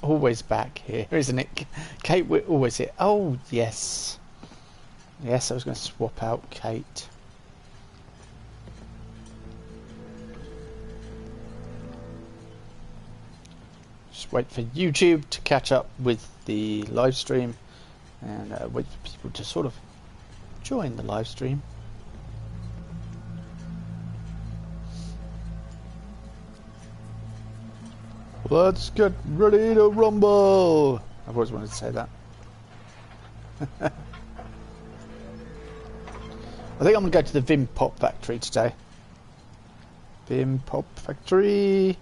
Always back here, isn't it? Kate, we're always here. Oh, yes. Yes, I was going to swap out Kate. Just wait for YouTube to catch up with the live stream and wait for people to sort of join the live stream. Let's get ready to rumble! I've always wanted to say that. I think I'm going to go to the Vim Pop Factory today. Vim Pop Factory.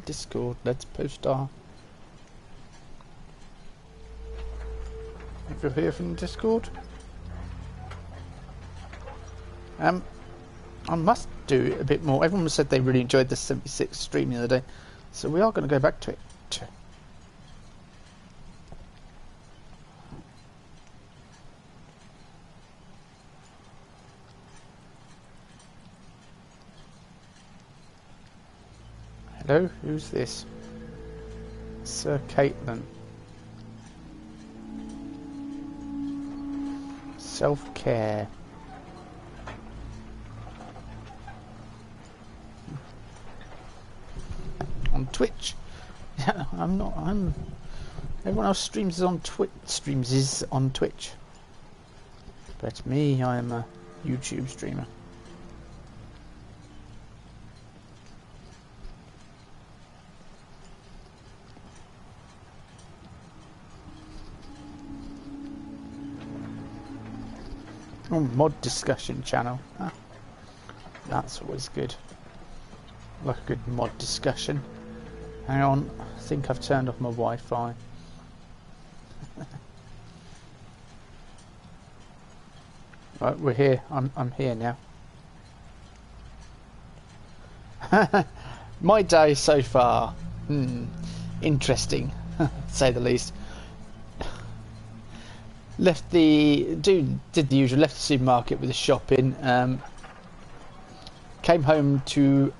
Discord, let's post our... If you're here from Discord. I must do a bit more. Everyone said they really enjoyed the 76 stream the other day, so we are going to go back to it. Hello, who's this? Sir Caitlin. Self-care. On Twitch. Yeah, I'm not. Everyone else streams on Twitch. But me, I am a YouTube streamer. Oh, mod discussion channel. Huh. That's always good. Like a good mod discussion. Hang on, I think I've turned off my Wi-Fi. Right, we're here. I'm here now. My day so far. Interesting, to say the least. Did the usual. Left the supermarket with the shopping. Came home to.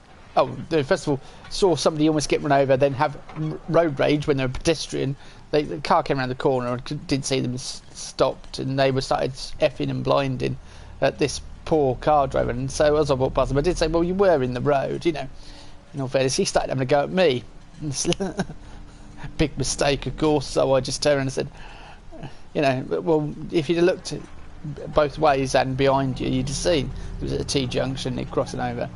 First of all, saw somebody almost get run over, then have road rage when they were pedestrian. The car came around the corner and didn't see them, stopped, and they started effing and blinding at this poor car driver. And so as I walked past him, I did say, well, you were in the road, you know. In all fairness, he started having a go at me. Big mistake, of course, so I just turned around and said, you know, well, if you'd have looked both ways and behind you, you'd have seen it was at a T-junction, they're crossing over.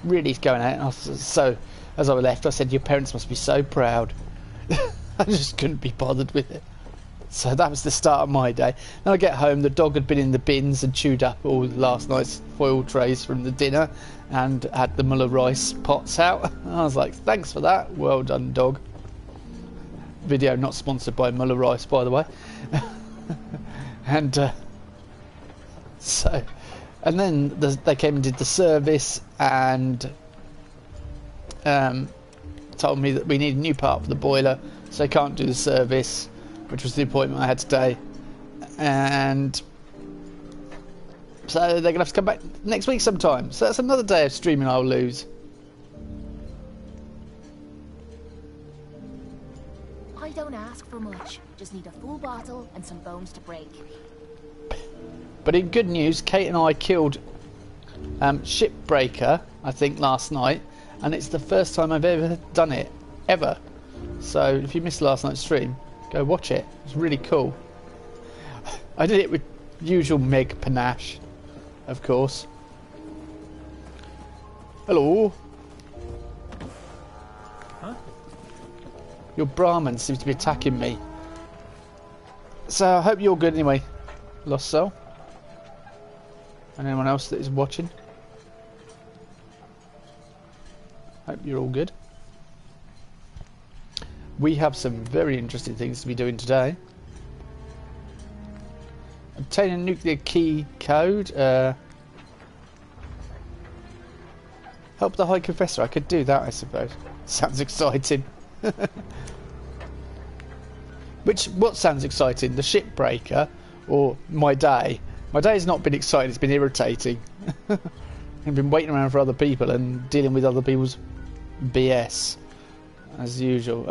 Really going out. So as I left, I said, your parents must be so proud. I just couldn't be bothered with it. So that was the start of my day. Then I get home, the dog had been in the bins and chewed up all last night's foil trays from the dinner and had the Muller rice pots out. I was like, thanks for that, well done, dog. Video not sponsored by Muller rice, by the way. And and then they came and did the service and told me that we need a new part for the boiler, so they can't do the service, which was the appointment I had today. And so they're going to have to come back next week sometime. So that's another day of streaming I'll lose. I don't ask for much. Just need a full bottle and some bones to break. But in good news, Kate and I killed Shipbreaker, I think, last night, and it's the first time I've ever done it, ever. So if you missed last night's stream, go watch it. It's really cool. I did it with usual Meg panache, of course. Hello. Huh? Your Brahmin seems to be attacking me. So I hope you're good anyway, Lost Soul. And anyone else that is watching. Hope you're all good. We have some very interesting things to be doing today. Obtain a nuclear key code. Help the High Confessor. I could do that, I suppose. Sounds exciting. What sounds exciting? The Shipbreaker or my day? My day has not been exciting, it's been irritating. I've been waiting around for other people and dealing with other people's BS as usual.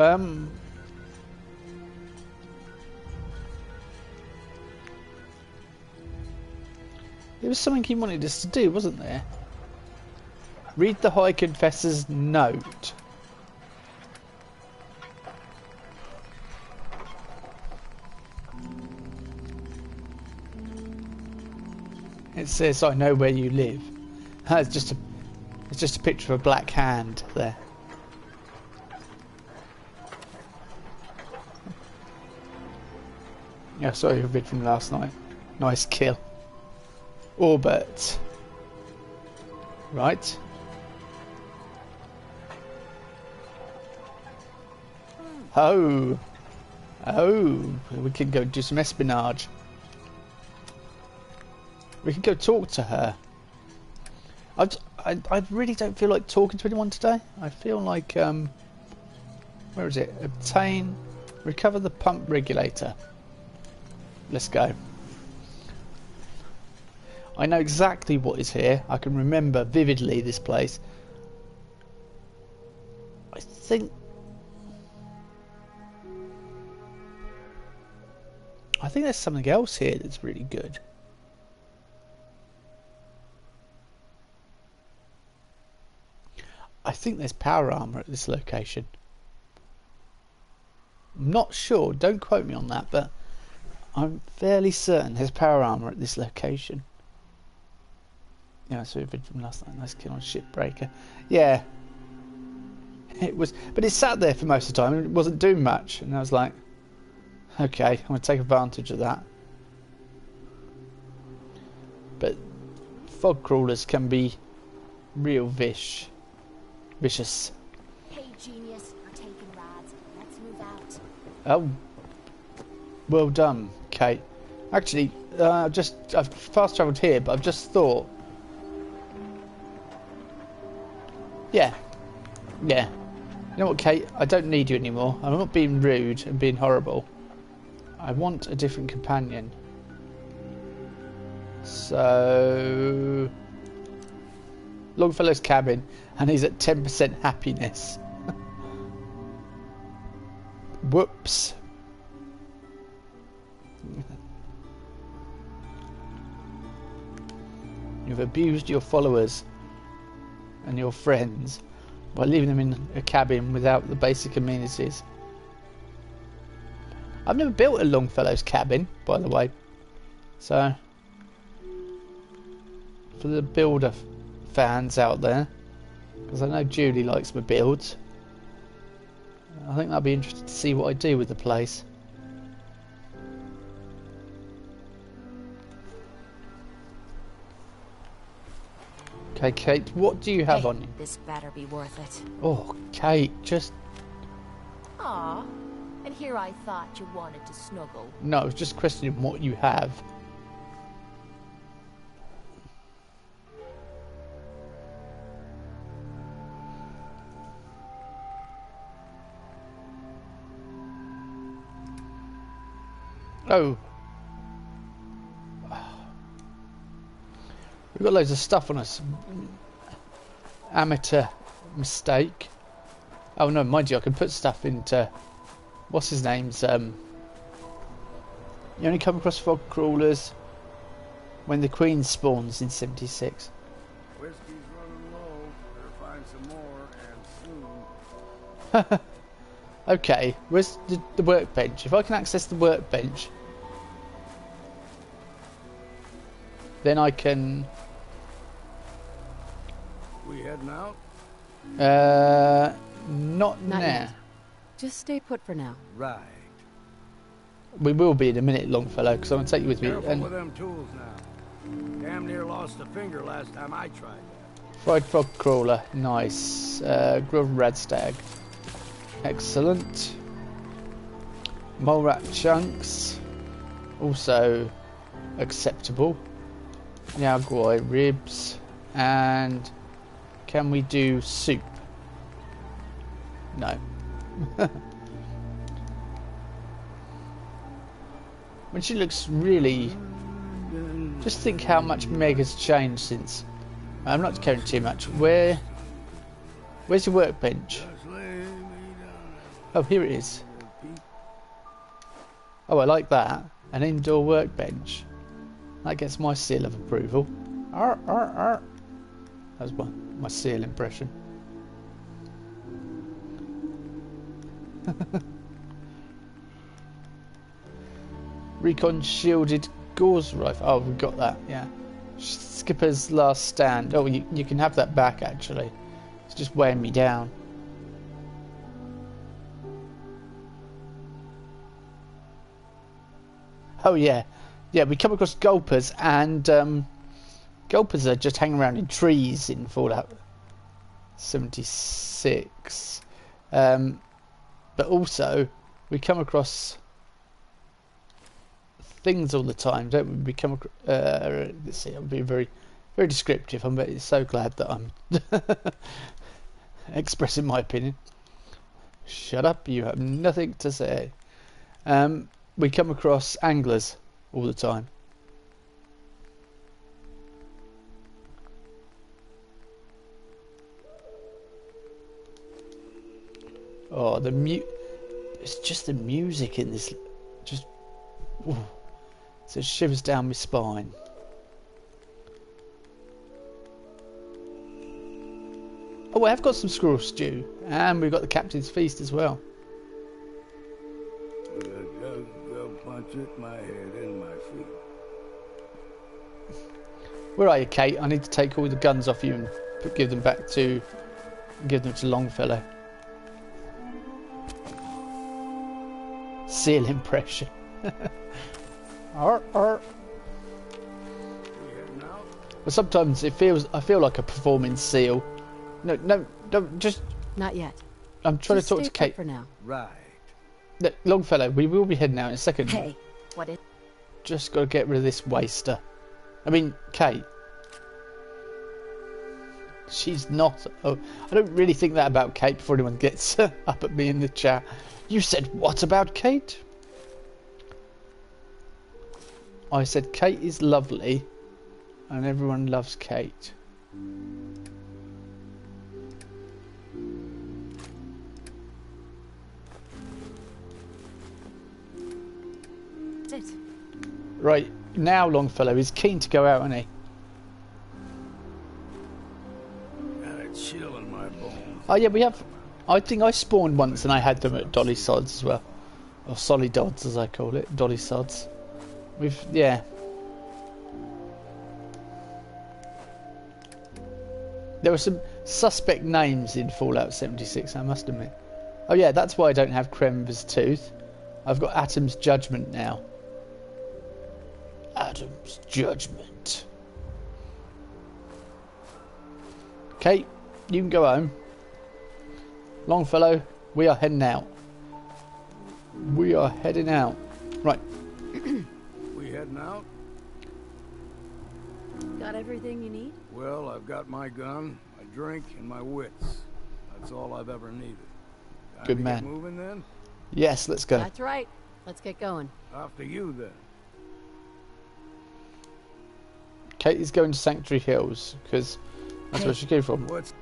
There was something he wanted us to do, wasn't there? Read the High Confessor's note. It says, "I know where you live." It's just a picture of a black hand there. Yeah, sorry, a vid from last night. Nice kill. Orbit. Right. Oh. Oh. We can go do some espionage. We can go talk to her. I really don't feel like talking to anyone today. I feel like, where is it? Obtain, recover the pump regulator. Let's go. I know exactly what is here. I can remember vividly this place. I think there's something else here that's really good. I think there's power armor at this location. I'm not sure, don't quote me on that, but I'm fairly certain there's power armor at this location. Yeah, I saw a vid from last night. Nice kill on Shipbreaker. Yeah. It was, but it sat there for most of the time and it wasn't doing much. And I was like, okay, I'm going to take advantage of that. But fog crawlers can be real vicious. Hey, genius, we're taking rides. Let's move out. Oh, well done, Kate. Actually, I've fast travelled here, but I've just thought. Yeah. You know what, Kate? I don't need you anymore. I'm not being rude and being horrible. I want a different companion. So, Longfellow's cabin, and he's at 10% happiness. Whoops. You've abused your followers and your friends by leaving them in a cabin without the basic amenities. I've never built a Longfellow's cabin, by the way. So, for the builder fans out there, because I know Julie likes my builds, I think I'll be interested to see what I do with the place. Okay, Kate, what do you have on you? This better be worth it. Oh, Kate, just... Aw, and here I thought you wanted to snuggle. No, I was just questioning what you have. Oh. We've got loads of stuff on us. Amateur mistake. Oh no, mind you, I can put stuff into... What's his name's? You only come across fog crawlers when the Queen spawns in 76. Whiskey's running low. Better find some more, and soon. Okay, where's the workbench? If I can access the workbench, then I can... We heading out? Not now. Yet. Just stay put for now. Right. We will be in a minute, Longfellow, because I'm going to take you with me. Careful And with them tools now. Damn near lost a finger last time I tried that. fried fog crawler, nice. Grilled radstag, excellent. Mole rat chunks, also acceptable. Yaguai ribs, and can we do soup? No. When she looks really... Just think how much Meg has changed since I'm not carrying too much. Where's your workbench? Just lay me down. Oh, here it is. Oh, I like that. An indoor workbench. That gets my seal of approval. Arr, arr, arr. That was my seal impression. Recon shielded gauze rifle. Oh, we've got that, yeah. Skipper's last stand. Oh, you can have that back, actually. It's just weighing me down. Oh, yeah. Yeah, we come across gulpers, and gulpers are just hanging around in trees in Fallout 76. But also, we come across things all the time, don't we? We come across, let's see, I'm being very, very descriptive. I'm so glad that I'm expressing my opinion. Shut up, you have nothing to say. We come across anglers all the time. Oh, it's just the music in this, just, ooh, so it shivers down my spine. Oh, I've got some squirrel stew, and we've got the captain's feast as well. Go punch it, my head and my feet. Where are you, Kate? I need to take all the guns off you and give them to Longfellow. Seal impression. Arr, arr. But sometimes I feel like a performing seal. No, just. Not yet. I'm trying Just to talk stay to Kate. put for now. Right. Look, Longfellow, we will be heading out in a second. Hey, what is... Just got to get rid of this waster. I mean, Kate. She's not. Oh, I don't really think that about Kate before anyone gets up at me in the chat. You said what about Kate? I said Kate is lovely, and everyone loves Kate. it? Right, now Longfellow is keen to go out, isn't he? Got a chill in my bones. Oh yeah, we have. I think I spawned once and I had them at Dolly Sods as well. Or Solly Dods as I call it. Dolly Sods. Yeah. There were some suspect names in Fallout 76, I must admit. Oh yeah, that's why I don't have Kremva's Tooth. I've got Atom's Judgment now. Atom's Judgment. Okay, you can go home. Longfellow, we are heading out. We are heading out. Right. We heading out? Got everything you need? Well, I've got my gun, my drink, and my wits. That's all I've ever needed. Time Good to man. Get moving then? Yes, let's go. That's right. Let's get going. After you then. Kate is going to Sanctuary Hills because that's where she came from. What's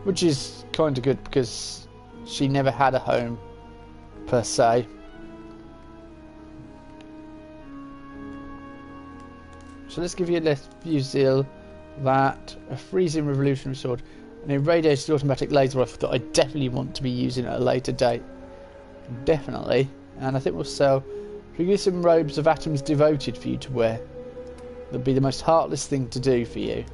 Which is kind of good because she never had a home per se. So let's give you a left fusil, that, a freezing revolutionary sword, and a radiated automatic laser rifle that I definitely want to be using at a later date. Definitely. And I think we'll sell. We'll give some robes of Atoms Devoted for you to wear. That'd be the most heartless thing to do for you.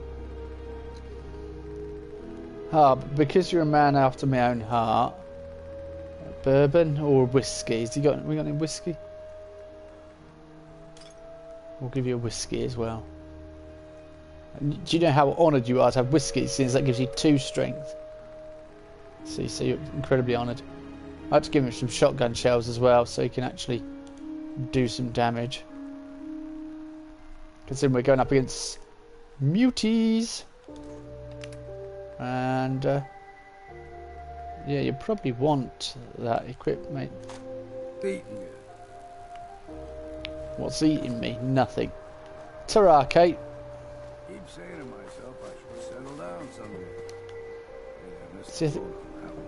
Ah, but because you're a man after my own heart. Bourbon or whiskey? We got any whiskey? We'll give you a whiskey as well. And do you know how honoured you are to have whiskey, since that gives you 2 strength? See, so you're incredibly honoured. I had to give him some shotgun shells as well, so he can actually do some damage. Considering we're going up against muties. And yeah, you probably want that equipped, mate. eating you? What's eating me? Nothing. Ta-ra, Kate. Keep saying to myself I should settle down someday. Maybe I missed See, the boat on that one.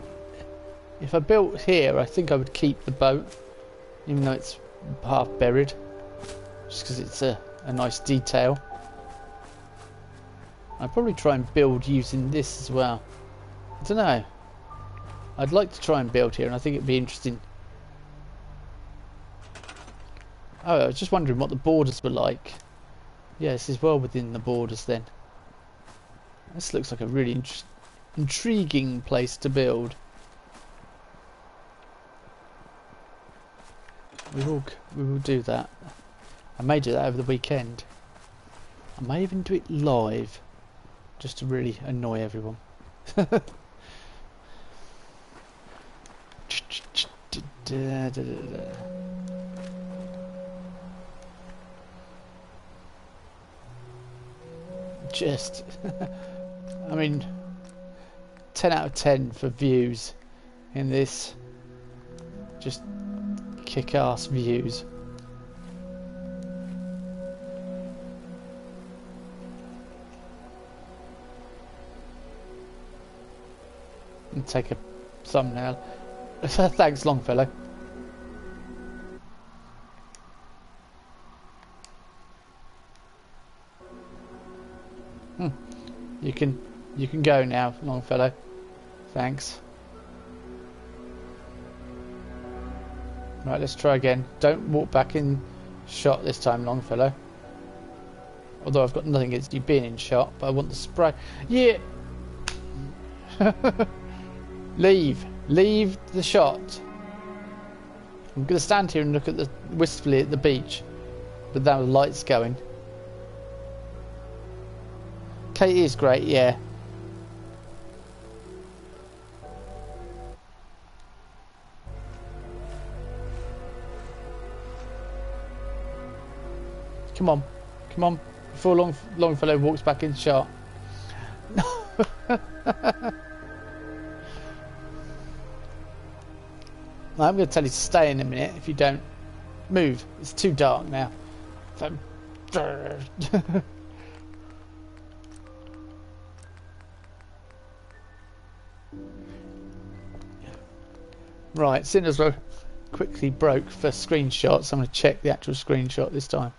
if I built here, I think I would keep the boat, even though it's half buried, just because it's a nice detail. I'd probably try and build using this as well. I don't know. I'd like to try and build here, and I think it'd be interesting. Oh, I was just wondering what the borders were like. Yeah, this is well within the borders then. This looks like a really intriguing place to build. We will do that. I may do that over the weekend. I may even do it live, just to really annoy everyone. Just, I mean, 10 out of 10 for views in this. Just kick-ass views. And take a thumbnail. Thanks, Longfellow. You can go now, Longfellow. Thanks. Right, let's try again. Don't walk back in shot this time, Longfellow. Although I've got nothing against you being in shot, but I want the spray. Yeah. Leave the shot. I'm gonna stand here and look at wistfully at the beach, but now the light's going. Kate is great, yeah. Come on, before Longfellow walks back in shot. I'm going to tell you to stay in a minute if you don't move. It's too dark now. So, right, Cinder's quickly broke for screenshots. I'm going to check the actual screenshot this time.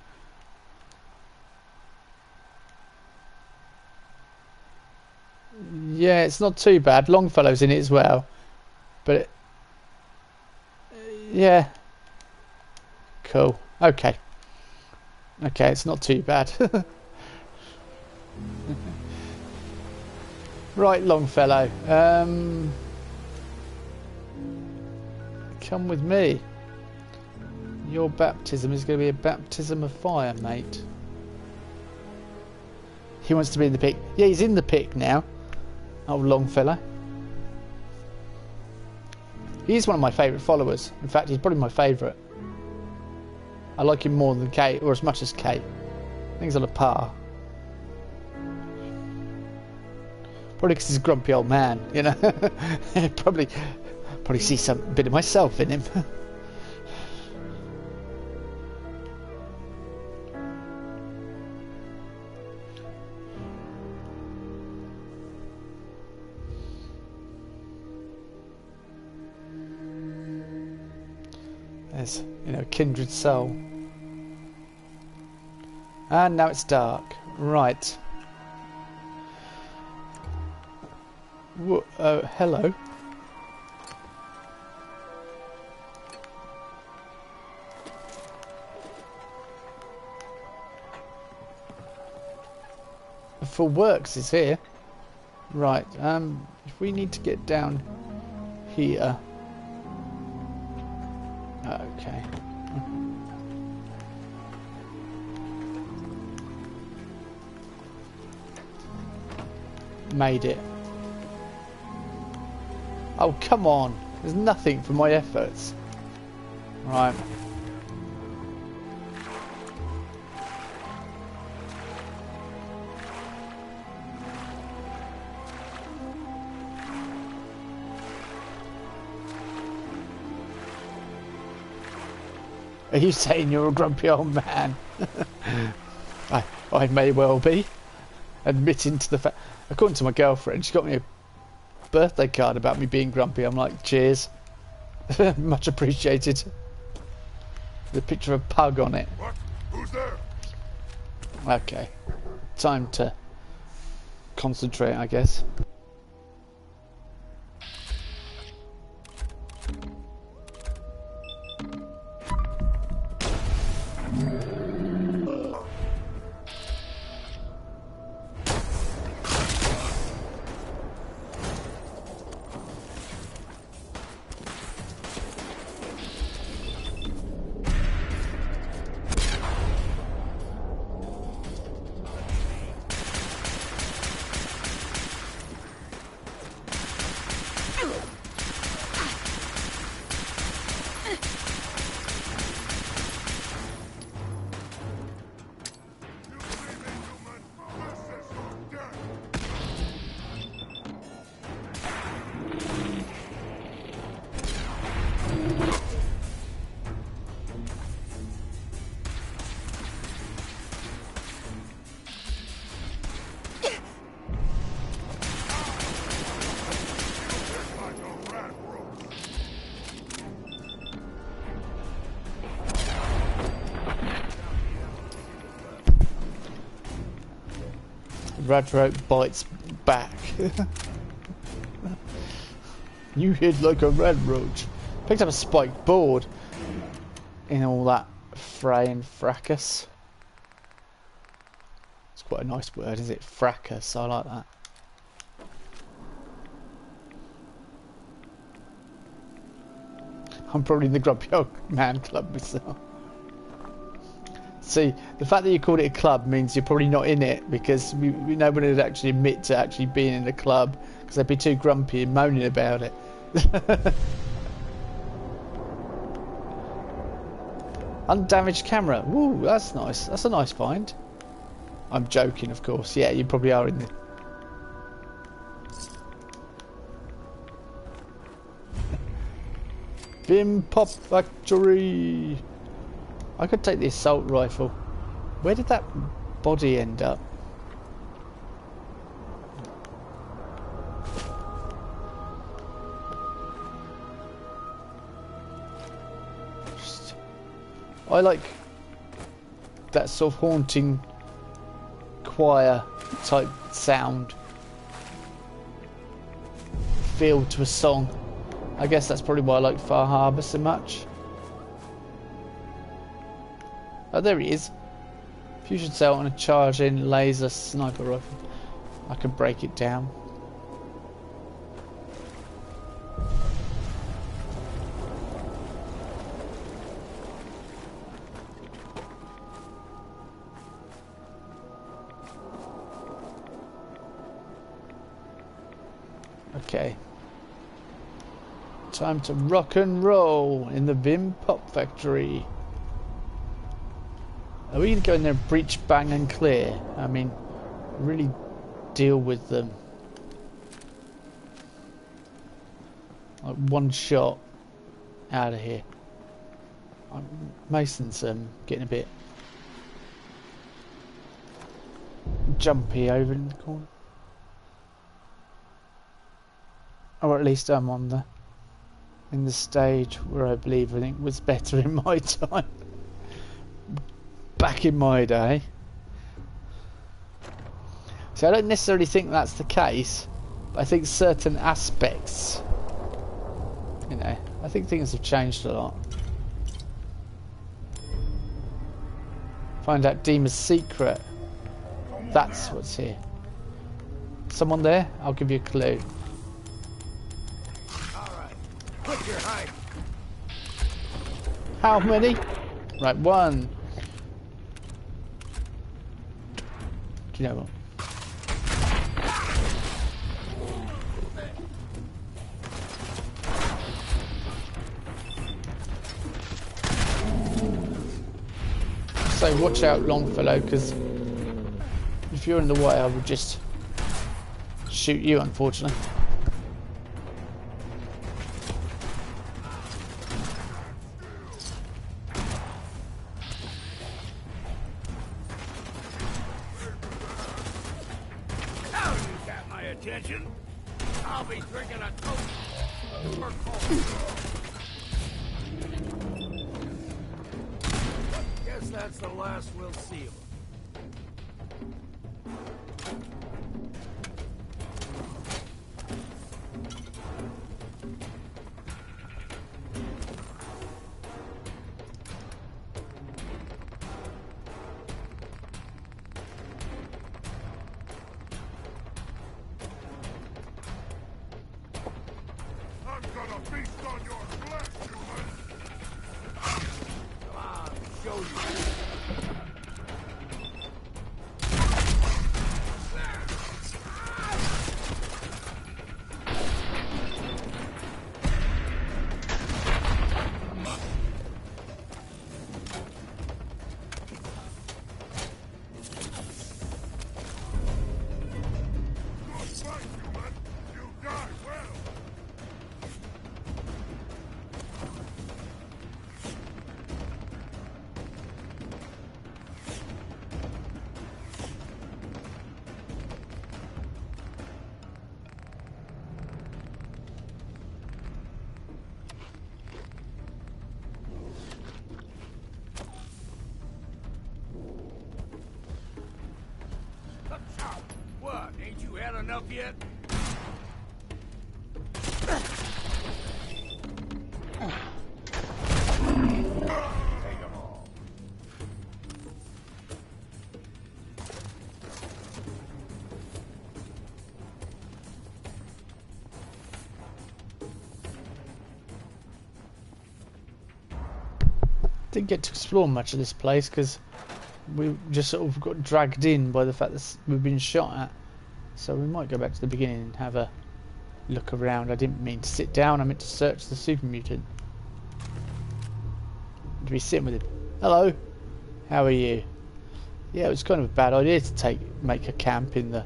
Yeah, it's not too bad. Longfellow's in it as well, but yeah, cool. Okay, it's not too bad. Right, Longfellow, come with me. Your baptism is going to be a baptism of fire, mate. He wants to be in the pic. Yeah, he's in the pic now. Oh, Longfellow. He's one of my favourite followers. In fact, he's probably my favourite. I like him more than Kate, or as much as Kate. I think he's on a par. Probably because he's a grumpy old man, you know. probably see some bit of myself in him. There's, you know, kindred soul. And now it's dark. Right. Hello. Full Works is here. Right. If we need to get down here. Okay. Made it. Oh, come on. There's nothing for my efforts. Right. Are you saying you're a grumpy old man? I may well be. Admitting to the fact. According to my girlfriend, she got me a birthday card about me being grumpy. I'm like, cheers. Much appreciated. The picture of a pug on it. What? Who's there? Okay. Time to concentrate, I guess. Radrope bites back. You hid like a red roach. Picked up a spiked board in all that fray and fracas. It's quite a nice word, is it? Fracas, I like that. I'm probably in the Grumpy Old Man Club myself. See, the fact that you called it a club means you're probably not in it, because nobody would actually admit to actually being in a club because they'd be too grumpy and moaning about it. Undamaged camera. Woo, that's nice. That's a nice find. I'm joking, of course. Yeah, you probably are in the... Vim Pop Factory. I could take the assault rifle. Where did that body end up? I like that sort of haunting choir type sound feel to a song. I guess that's probably why I like Far Harbour so much. Oh, there he is. Fusion cell and a charging laser sniper rifle. I can break it down. Okay. Time to rock and roll in the Vim Pop Factory. Are we going to go in there and breach, bang and clear? I mean, really deal with them. Like one shot out of here. Mason's getting a bit jumpy over in the corner. Or at least I'm on in the stage where I believe I think was better in my time. Back in my day. So I don't necessarily think that's the case, but I think certain aspects, you know, I think things have changed a lot. Find out Dima's secret. That's what's here. Someone there? I'll give you a clue. Alright, put your hide. How many? Right, one. Do you know what? So watch out, Longfellow, because if you're in the way, I will just shoot you, unfortunately. Attention. I'll be drinking a toast for coffee. Guess that's the last we'll see of him. What, ain't you had enough yet? Take 'em all. Didn't get to explore much of this place because we just sort of got dragged in by the fact that we've been shot at. So we might go back to the beginning and have a look around. I didn't mean to sit down, I meant to search the super mutant. To be sitting with him. Hello, how are you? Yeah, it was kind of a bad idea to make a camp in the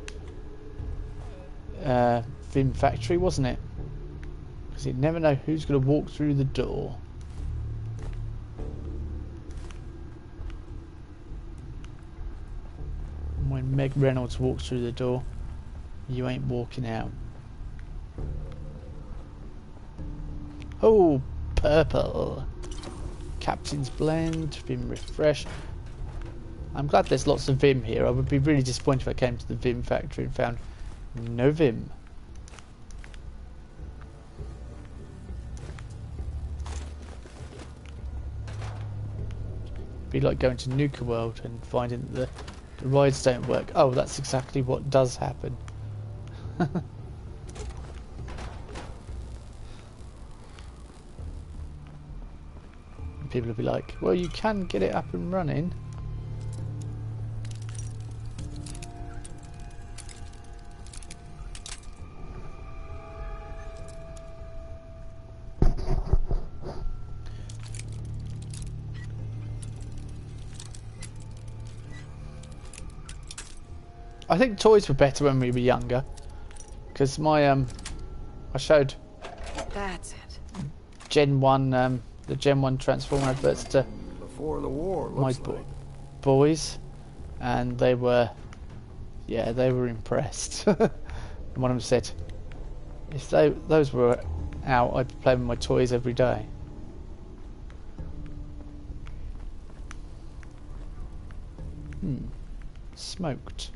Vim factory, wasn't it? Because you never know who's going to walk through the door. When Meg Reynolds walks through the door, you ain't walking out. Oh, purple. Captain's Blend, Vim Refresh. I'm glad there's lots of Vim here. I would be really disappointed if I came to the Vim factory and found no Vim. It'd be like going to Nuka World and finding that the rides don't work. Oh, that's exactly what does happen. People will be like, well, you can get it up and running. I think toys were better when we were younger, because my I showed That's it. Gen 1 the Gen 1 Transformer adverts to Before the war, my looks like. boys, and they were impressed. And one of them said, if those were out, I'd play with my toys every day. Smoked.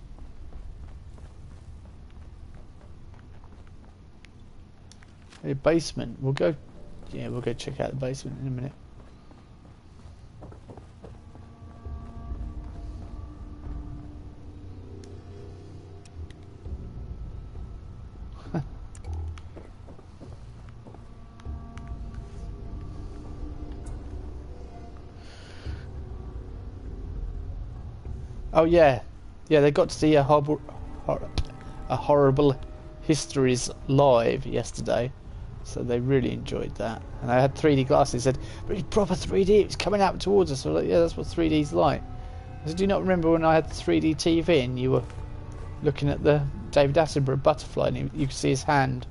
The basement. We'll go check out the basement in a minute. Oh yeah, they got to see a horrible histories live yesterday, so they really enjoyed that. And I had 3D glasses. They said, but it's proper 3D, it's coming out towards us. So I was like, yeah, that's what 3D's like. I said, do you not remember when I had the 3D TV and you were looking at the David Attenborough butterfly and you could see his hand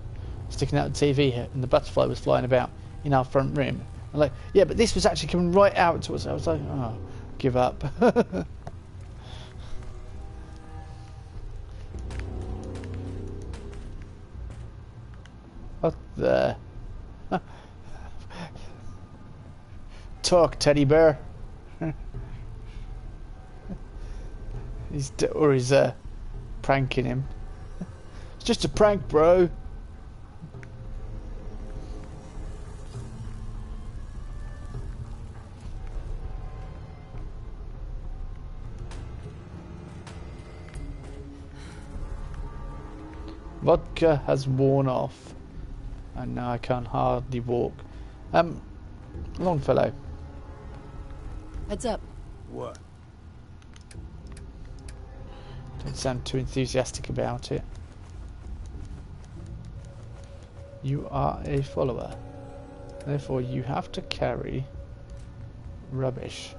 sticking out the TV here and the butterfly was flying about in our front room? I'm like, yeah, but this was actually coming right out towards us. I was like, oh, give up. What the? Talk, teddy bear. He's pranking him. It's just a prank, bro. Vodka has worn off, and now I can hardly walk. Longfellow. Heads up. What? Don't sound too enthusiastic about it. You are a follower, therefore you have to carry rubbish.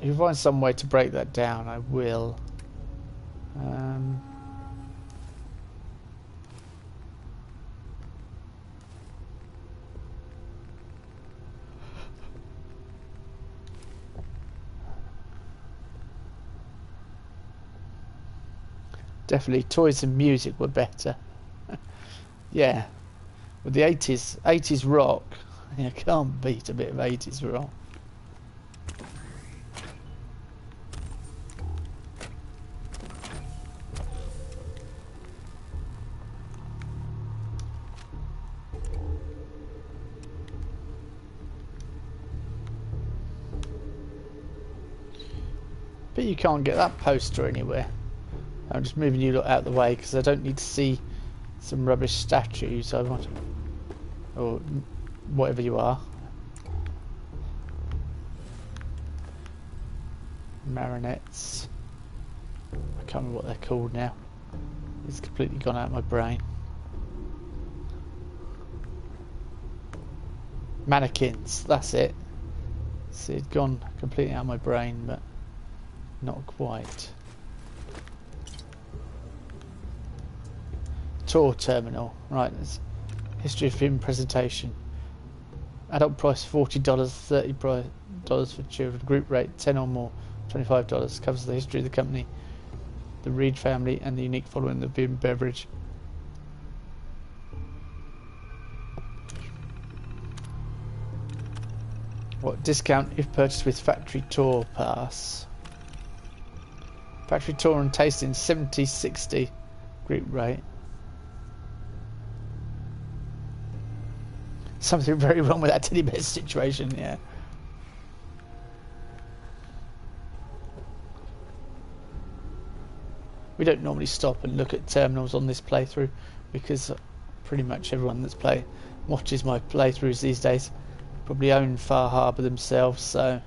If you find some way to break that down, I will. Definitely toys and music were better. Yeah. With the 80s rock, you can't beat a bit of 80s rock. But you can't get that poster anywhere. I'm just moving you lot out of the way because I don't need to see some rubbish statues. I want, or whatever you are. Marionettes. I can't remember what they're called now. It's completely gone out of my brain. Mannequins, that's it. See, it's gone completely out of my brain, but not quite. Tour terminal, right? There's history of film presentation. Adult price $40, $30 for children. Group rate 10 or more, $25. Covers the history of the company, the Reed family, and the unique following of the Vim beverage. What discount if purchased with factory tour pass? Factory tour and tasting 70-60 group rate. Something very wrong with that teddy bear situation, yeah. We don't normally stop and look at terminals on this playthrough because pretty much everyone that's watches my playthroughs these days probably own Far Harbour themselves, so,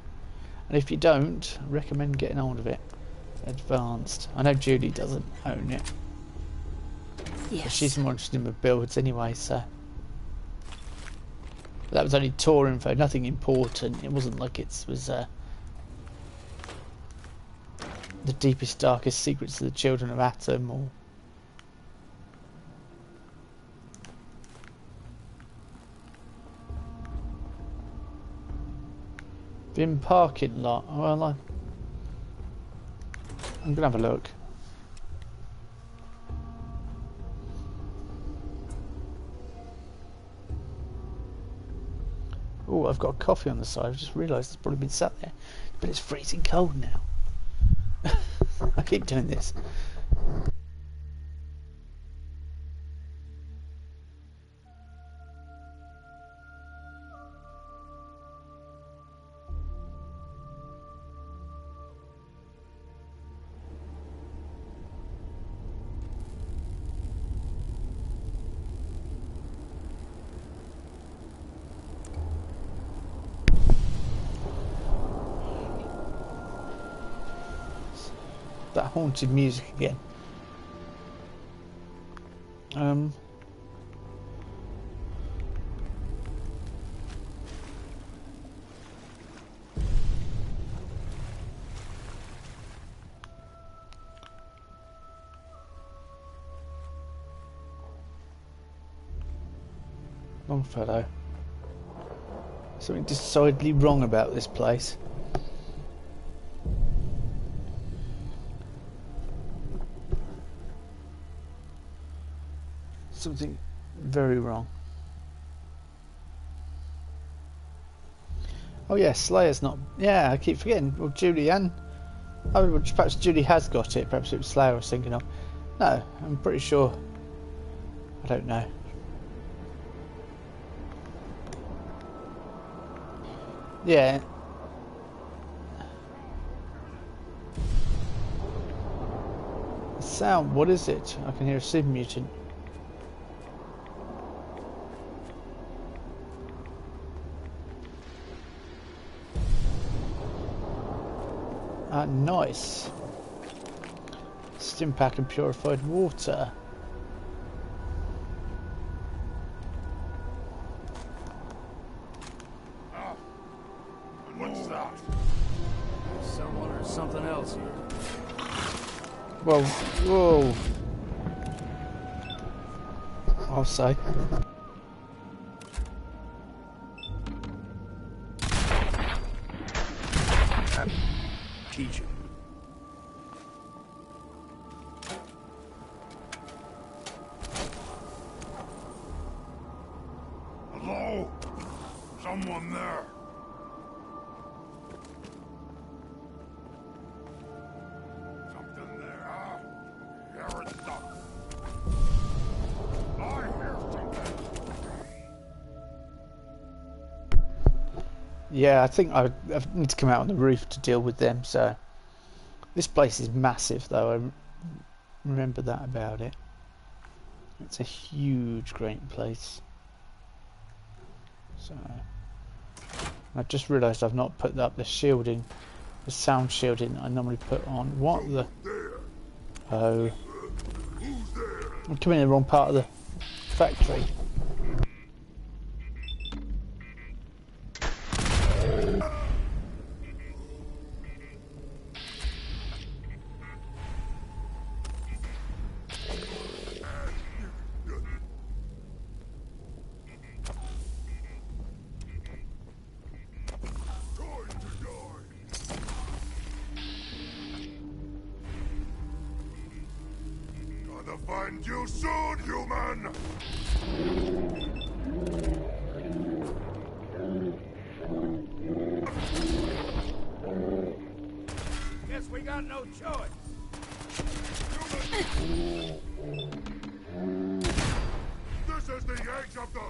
and if you don't, I recommend getting hold of it. Advanced. I know Julie doesn't own it. Yes. But she's more interested in the builds anyway, so. But that was only tour info, nothing important. It wasn't like it was the deepest, darkest secrets of the children of Atom or Vim parking lot. Well, I'm gonna have a look. Oh, I've got a coffee on the side. I've just realised it's probably been sat there, but it's freezing cold now. I keep doing this. That haunted music again. Longfellow. Something decidedly wrong about this place. something very wrong. Oh yeah, Slayer's not... Yeah, I keep forgetting. Well, Julianne... Oh, perhaps Julie has got it. Perhaps it was Slayer I was thinking of. No, I'm pretty sure. I don't know. Yeah. The sound, what is it? I can hear a super mutant. Nice. Stimpack and purified water. What's that? Someone or something else here. Whoa, whoa. I'll say. Teach it. Hello? Someone there? Something there, huh? Hear it, stuff. I hear something. Yeah, I think I need to come out on the roof to deal with them, so... This place is massive, though. I remember that about it. It's a huge, great place. So... I've just realised I've not put up the shielding, the sound shielding I normally put on. What the... Oh... I'm coming in the wrong part of the factory. Find you soon, human! Guess we got no choice. This is the age of the...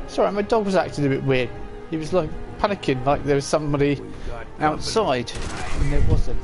Sorry, my dog was acting a bit weird. He was like panicking, like there was somebody outside, and there wasn't.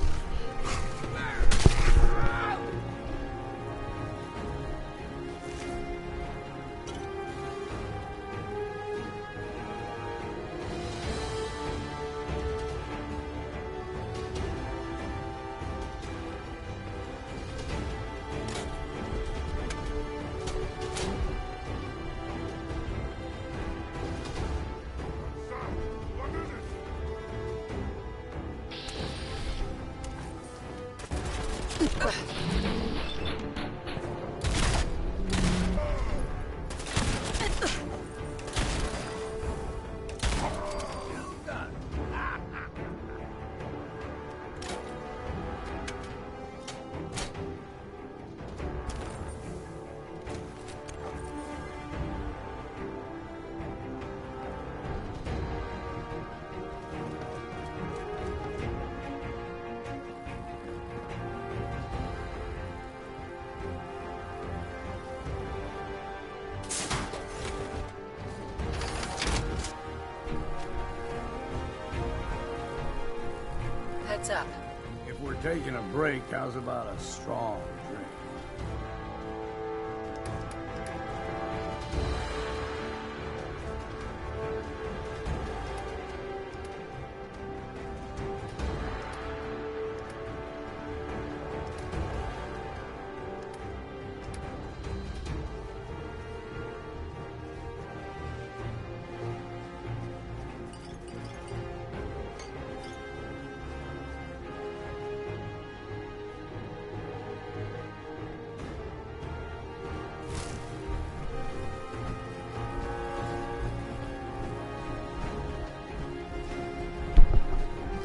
taking a break, how's about a strong drink?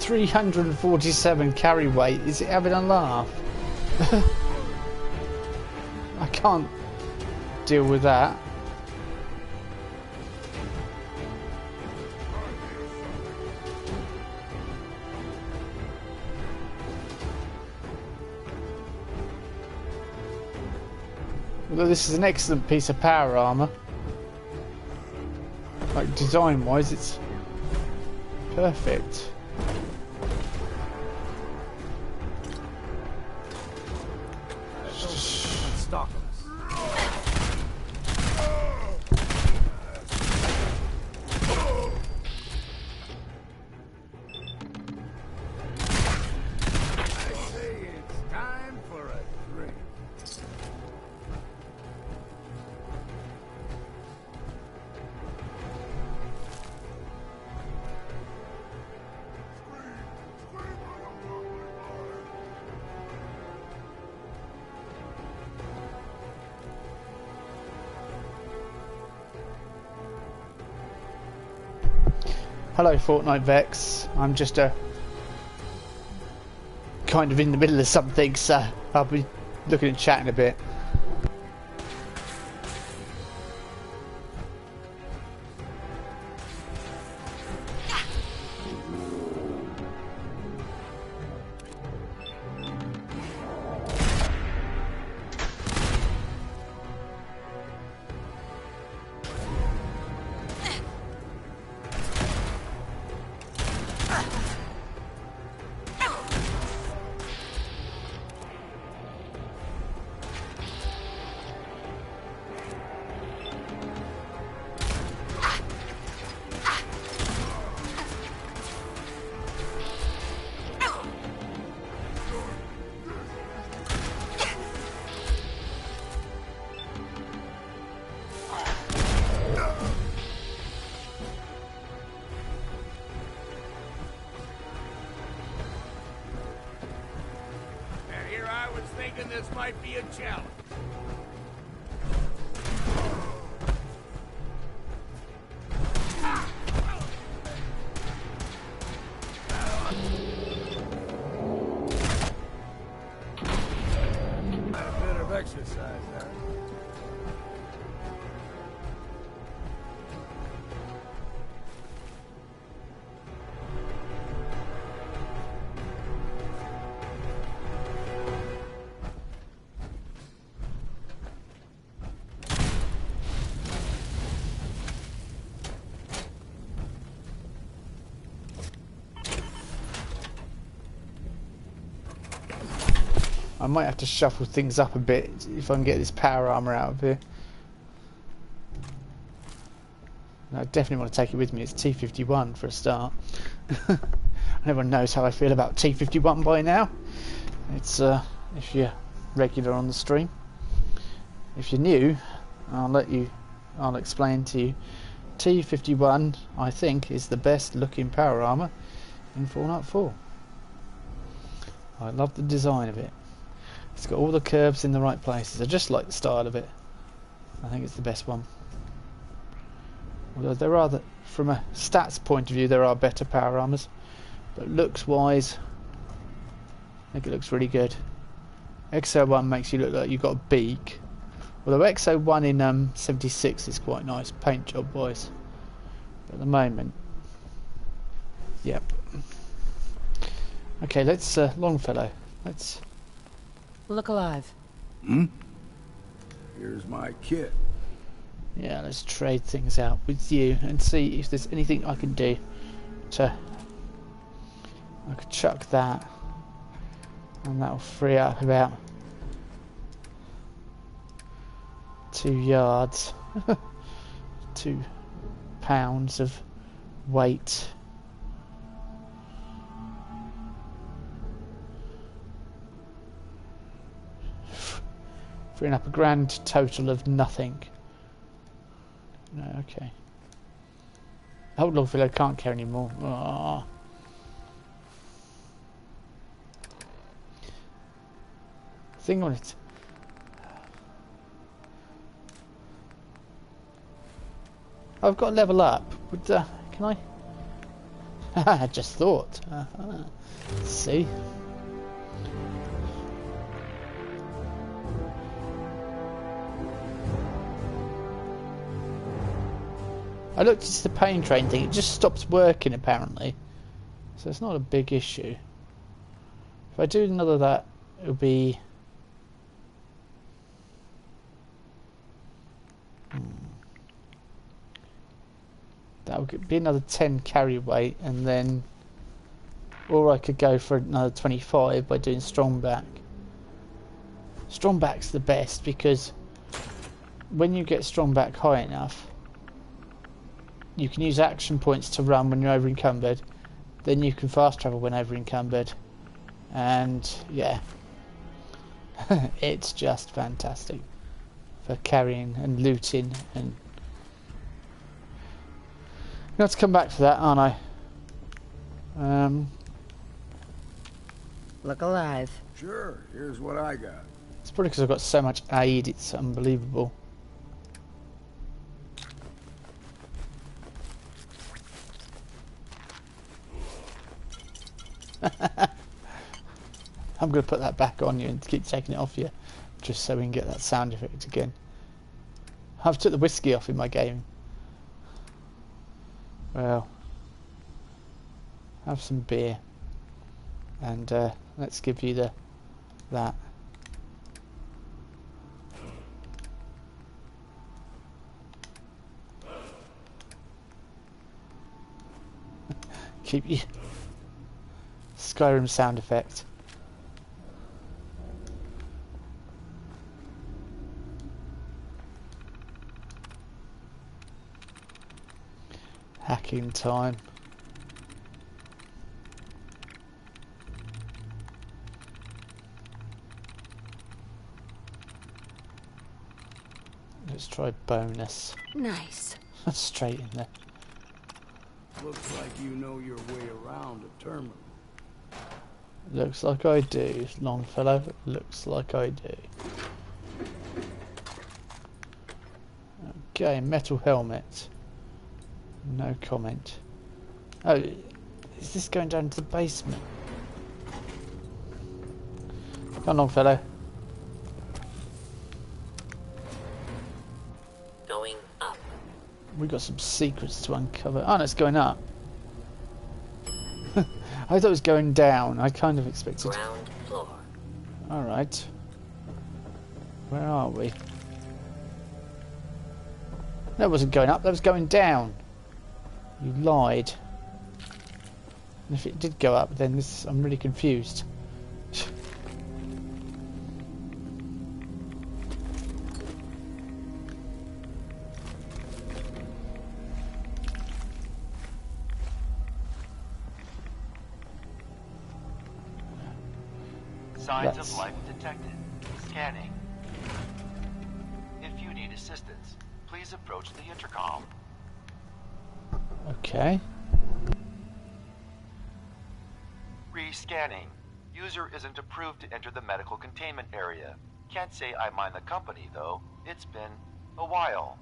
347 carry weight. Is it having a laugh? I can't deal with that. Although this is an excellent piece of power armor. Like design wise, it's perfect. Stop him. I say it's time for a drink. Hello Fortnite Vex, I'm just kind of in the middle of something, so I'll be looking at chat in a bit. This might be a challenge. A bit of exercise there. I might have to shuffle things up a bit if I can get this power armor out of here. I definitely want to take it with me. It's T51 for a start. Everyone knows how I feel about T51 by now. It's if you're regular on the stream. If you're new, I'll explain to you. T51, I think, is the best looking power armor in Fallout 4. I love the design of it. It's got all the curves in the right places. I just like the style of it. I think it's the best one. Although there are, from a stats point of view, there are better power armors, but looks wise, I think it looks really good. XO1 makes you look like you've got a beak. Although XO1 in 76 is quite nice paint job wise. But at the moment, yep. Okay, let's Longfellow. Let's look alive. Here's my kit. Yeah, let's trade things out with you and see if there's anything I can do to. I could chuck that. And that'll free up about 2 yards, 2 pounds of weight. Freeing up a grand total of nothing. No, okay. Hold on, Phil, I can't carry anymore. Oh. Thing on it. I've got to level up. Would, can I? I just thought. See? I looked into the pain train thing. It just stops working apparently, so it's not a big issue. If I do another of that, it'll be. That would be another 10 carry weight, and then, or I could go for another 25 by doing strong back. Strong back's the best because when you get strong back high enough, you can use action points to run when you're over encumbered. Then you can fast travel when over encumbered, and yeah, it's just fantastic for carrying and looting and. I'm going to come back for that, aren't I? Look alive. Sure, here's what I got. It's probably because I've got so much aid, it's unbelievable. I'm going to put that back on you and keep taking it off you, just so we can get that sound effect again. I've took the whiskey off in my game. Well, have some beer, and let's give you that. Keep you Skyrim sound effect. Hacking time. Let's try bonus. Nice. Straight in there. Looks like you know your way around a terminal. Looks like I do, Longfellow. Looks like I do. Okay, metal helmet. No comment. Oh, is this going down to the basement? Come on, Longfellow. Going up. We've got some secrets to uncover. Oh, no, it's going up. I thought it was going down. I kind of expected. Ground floor. Alright. Where are we? That wasn't going up, that was going down. You lied. And if it did go up, then this, I'm really confused. Signs of life detected. Scanning. If you need assistance, please approach the intercom. Okay. Re-scanning. User isn't approved to enter the medical containment area. Can't say I mind the company, though. It's been a while.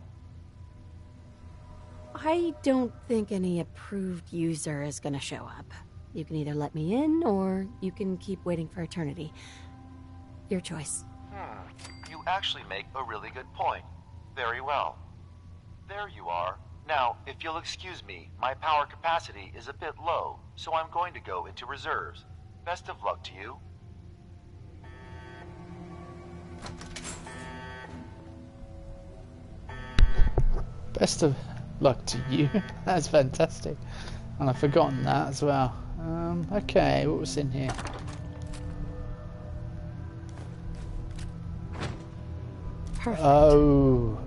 I don't think any approved user is gonna show up. You can either let me in, or you can keep waiting for eternity. Your choice. You actually make a really good point. Very well. There you are. Now, if you'll excuse me, my power capacity is a bit low, so I'm going to go into reserves. Best of luck to you. Best of luck to you. That's fantastic. And I've forgotten that as well. Okay, what was in here? Perfect. Oh.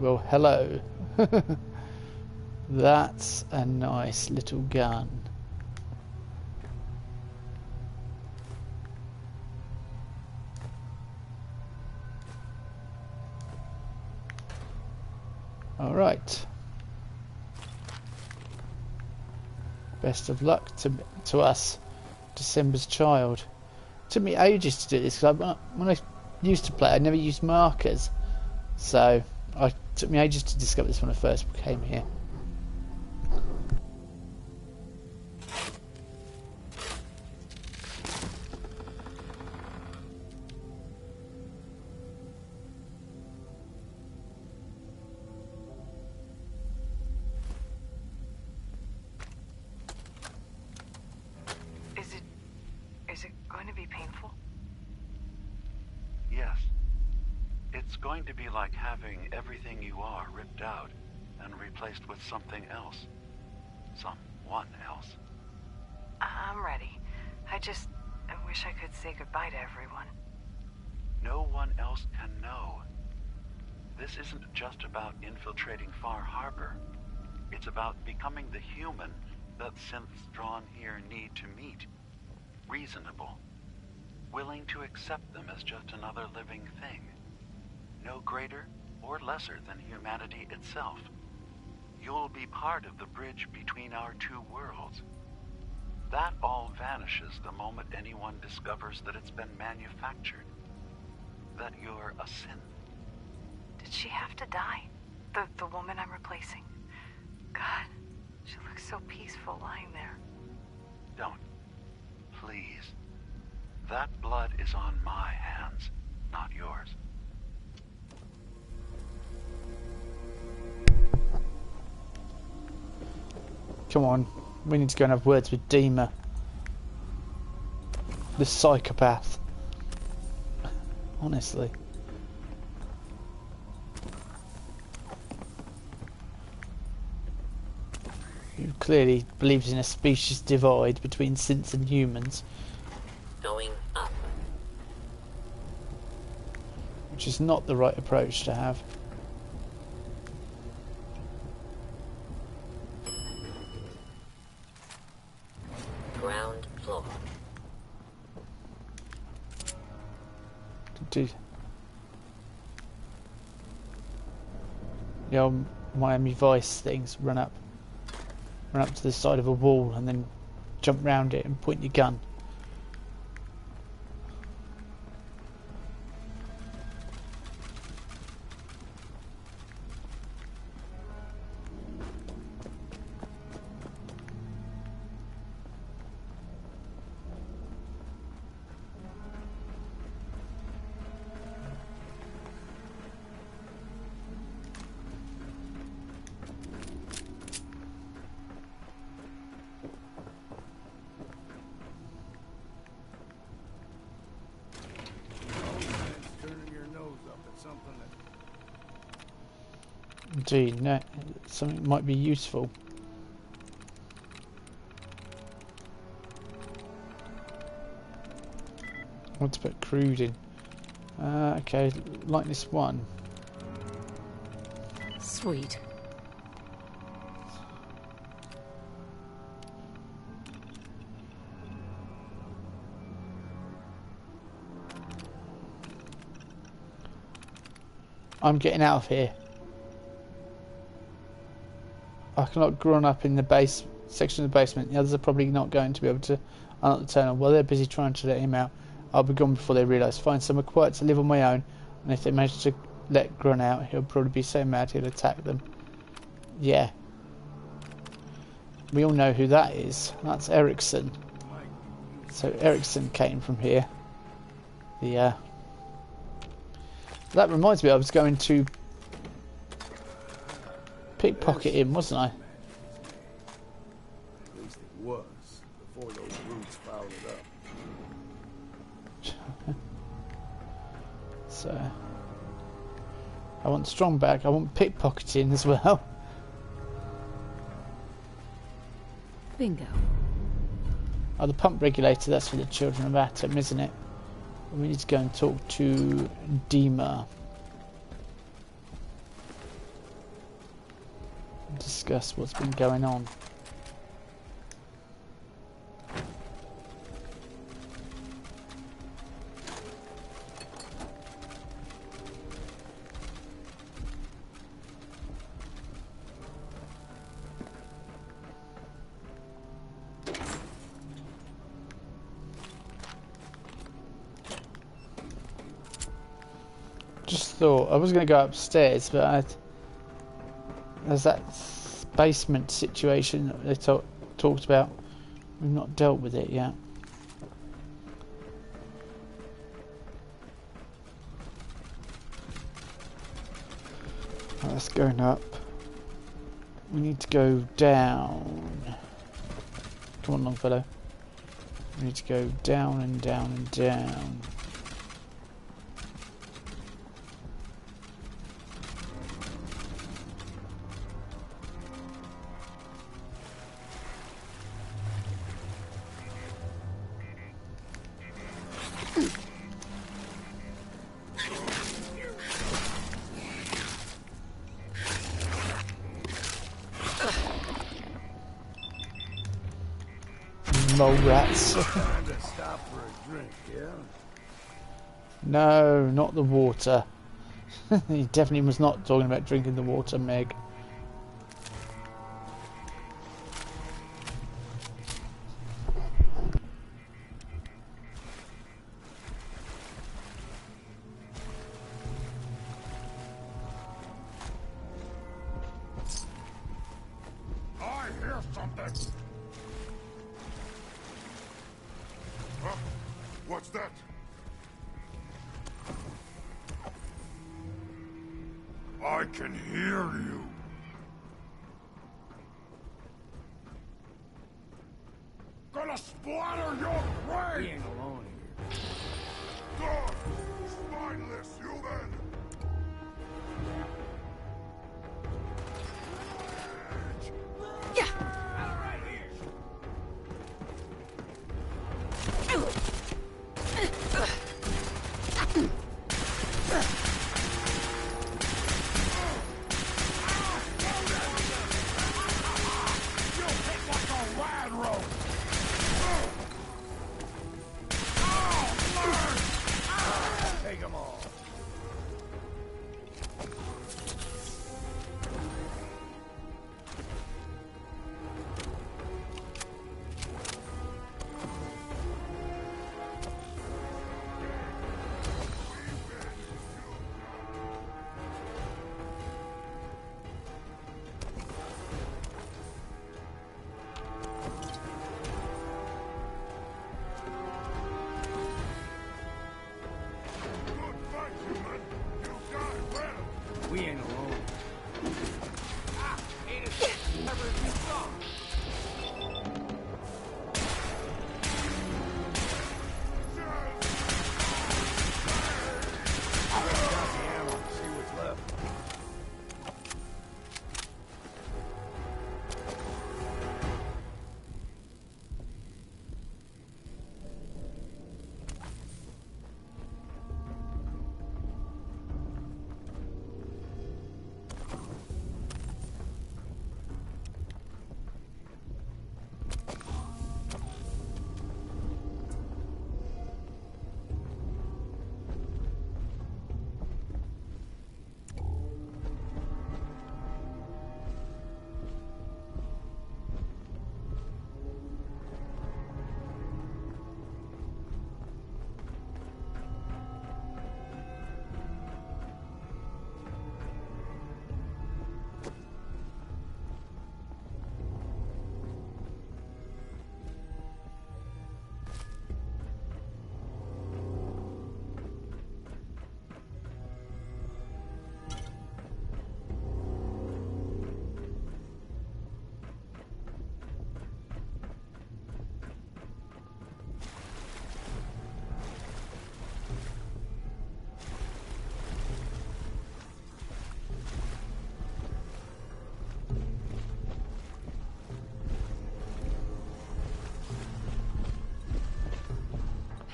Well, hello. That's a nice little gun. All right. Best of luck to us, December's child. Took me ages to do this because when I used to play, I never used markers, so it took me ages to discover this when I first came here. Is it going to be painful? Yes. It's going to be like having everything you are ripped out and replaced with something else. Someone else. I'm ready. I wish I could say goodbye to everyone. No one else can know. This isn't just about infiltrating Far Harbor. It's about becoming the human that synths drawn here need to meet. Reasonable. Willing to accept them as just another living thing. No greater or lesser than humanity itself. You'll be part of the bridge between our two worlds. That all vanishes the moment anyone discovers that it's been manufactured. That you're a synth. Did she have to die? The woman I'm replacing? God, she looks so peaceful lying there. Don't. Please. That blood is on my hands, not yours. Come on, we need to go and have words with Dima, the psychopath. Honestly. Who clearly believes in a species divide between synths and humans. Going up. Which is not the right approach to have. Ground floor. Do the old Miami Vice things, run up to the side of a wall and then jump round it and point your gun. Indeed, no, something might be useful. I want to put crude in. Okay, like this one. Sweet. I'm getting out of here. I cannot run up in the base section of the basement. The others are probably not going to be able to unlock the tunnel. While they're busy trying to let him out, I'll be gone before they realise. Find somewhere quiet to live on my own, and if they manage to let Grun out, he'll probably be so mad he'll attack them. Yeah. We all know who that is. That's Ericsson. So Ericsson came from here. That reminds me, I was going to pickpocket him, wasn't I? At least it was, before those roots fouled it up. So I want strong back, I want pickpocketing as well. Bingo. Oh, the pump regulator, that's for the Children of Atom, isn't it? We need to go and talk to Dima. Discuss what's been going on. Just thought I was going to go upstairs, but there's that basement situation that they talked about. We've not dealt with it yet. Right, that's going up. We need to go down. Come on, Longfellow. We need to go down and down and down. Mole rats. Time to stop for a drink, yeah? No, not the water. He definitely was not talking about drinking the water, Meg. I hear something! Huh? What's that? I can hear you. Gonna splatter your brain! We ain't alone here. Dog! Spineless human! We ain't alone.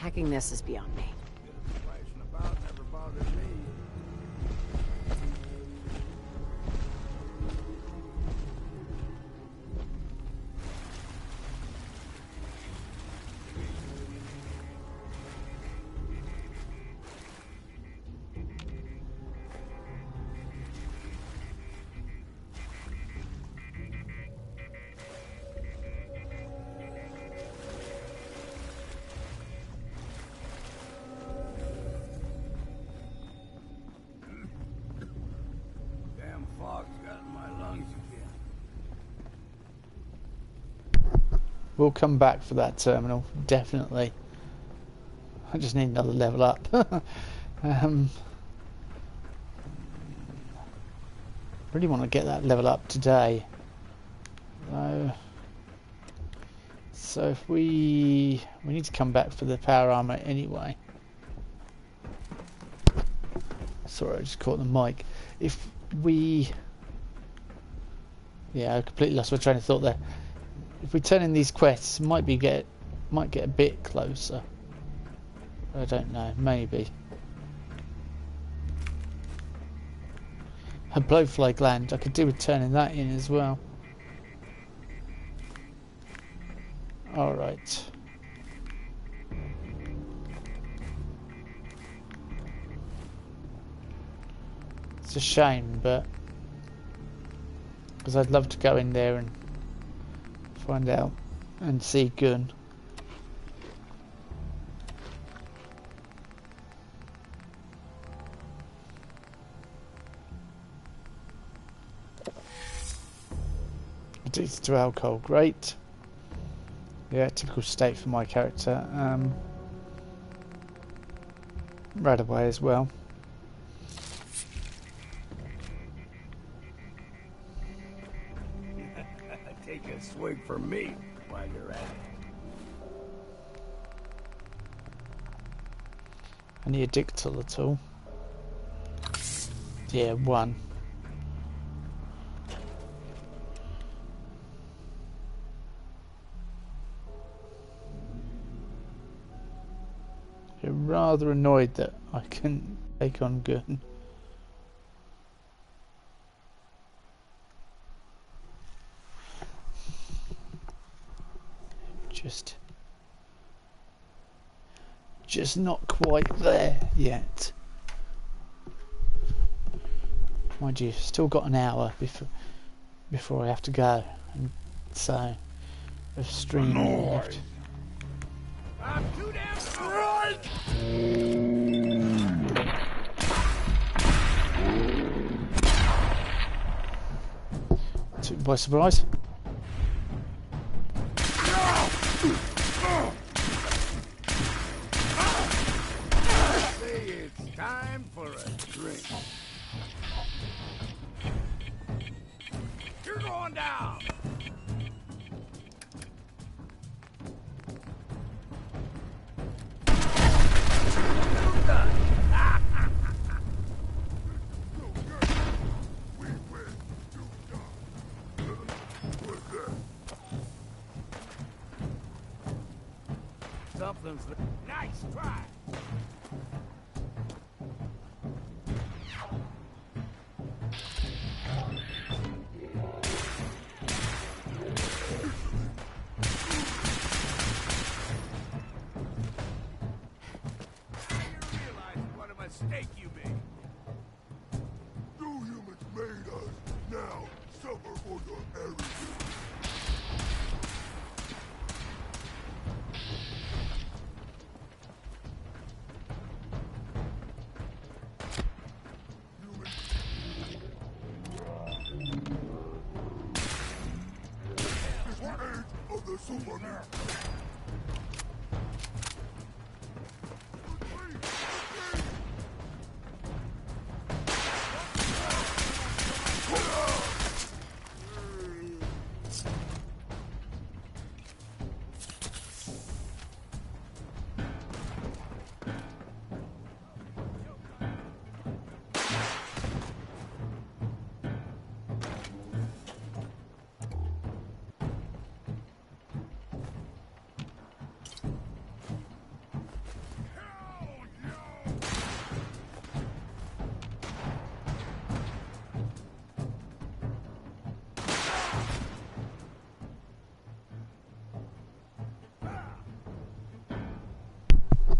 Hacking this is beyond me. Flashing about never bothered me. Damn fog's got in my lungs again. We'll come back for that terminal, definitely. I just need another level up. Really want to get that level up today. So if we need to come back for the power armor anyway. Sorry, I just caught the mic. If we, I completely lost my train of thought there. If we turn in these quests, might get a bit closer. I don't know, maybe. A blowfly gland, I could do with turning that in as well. Alright. It's a shame, but because I'd love to go in there and find out and see Gun. Addicted to alcohol, great. Yeah, typical state for my character. Right away as well. Take a swig for me while you're at it. Any addictal at all? Yeah, one. You're rather annoyed that I couldn't take on Gun. Just not quite there yet. Mind you, still got an hour before I have to go, and so a stream left. I'm too damn right. Took me by surprise. It's time for a drink. You're going down. Something's nice try. Mistake you made. You humans made us. Now suffer for your arrogance. It's the age of the Superman.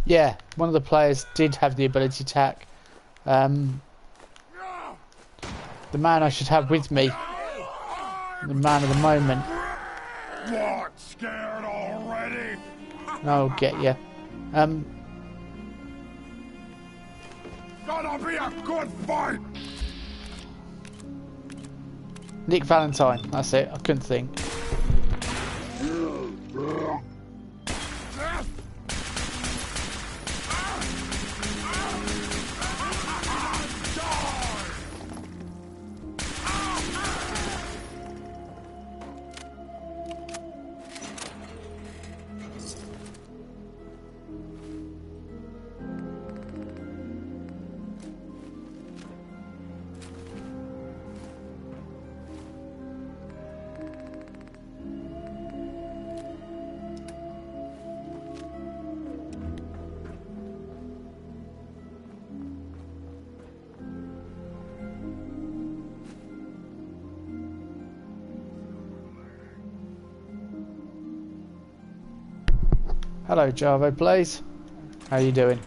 Yeah, one of the players did have the ability to hack. The man I should have with me, the man of the moment. What? Scared already? I'll get you. Gonna be a good fight. Nick Valentine, that's it, I couldn't think. Hello Javo Plays, how you doing?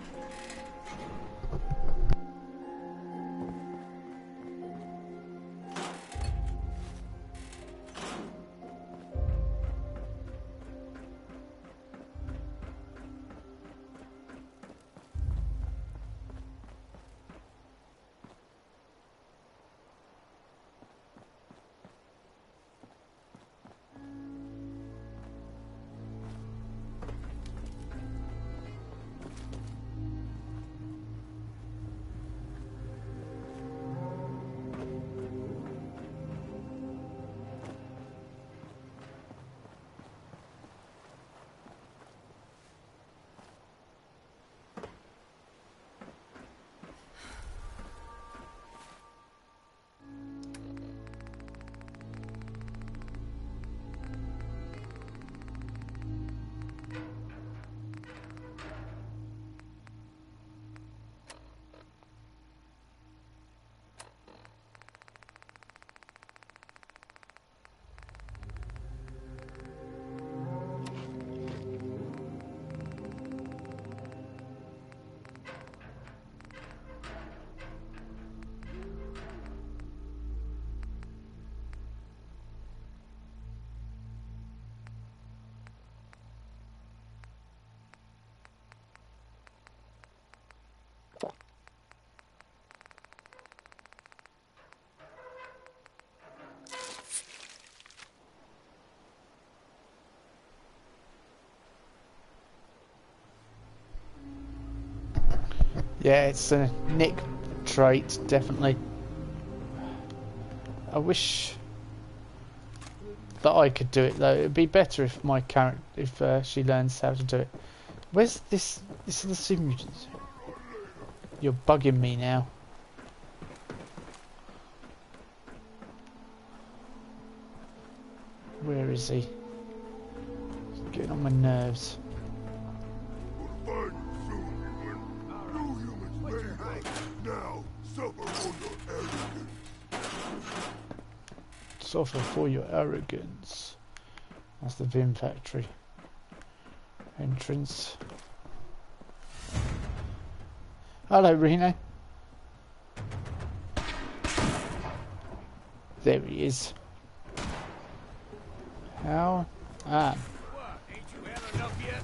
Yeah, it's a Nick trait, definitely. I wish that I could do it though. It'd be better if my character, if she learns how to do it. Where's this? This is the simulator. You're bugging me now. Where is he? He's getting on my nerves. Suffer for your arrogance. That's the Vim factory entrance. Hello, Reno. There he is. How? Ah. What? Ain't you had enough yet?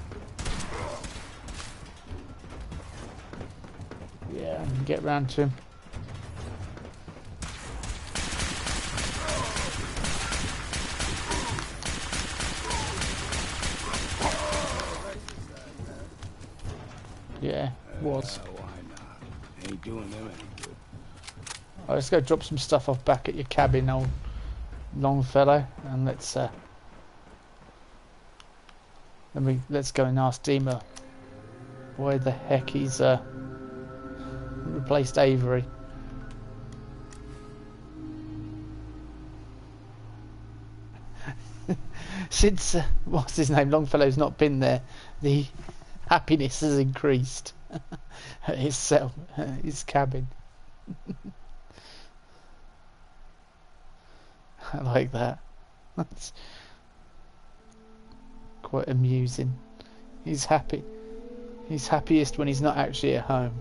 Yeah, I can get round to him. Yeah, was. Why not? Ain't doing them any good. Right, let's go drop some stuff off back at your cabin, old Longfellow, and let's go and ask Dima why the heck he's replaced Avery. Since what's his name, Longfellow's not been there, the happiness has increased at his cell, his cabin. I like that. That's quite amusing. He's happy. He's happiest when he's not actually at home.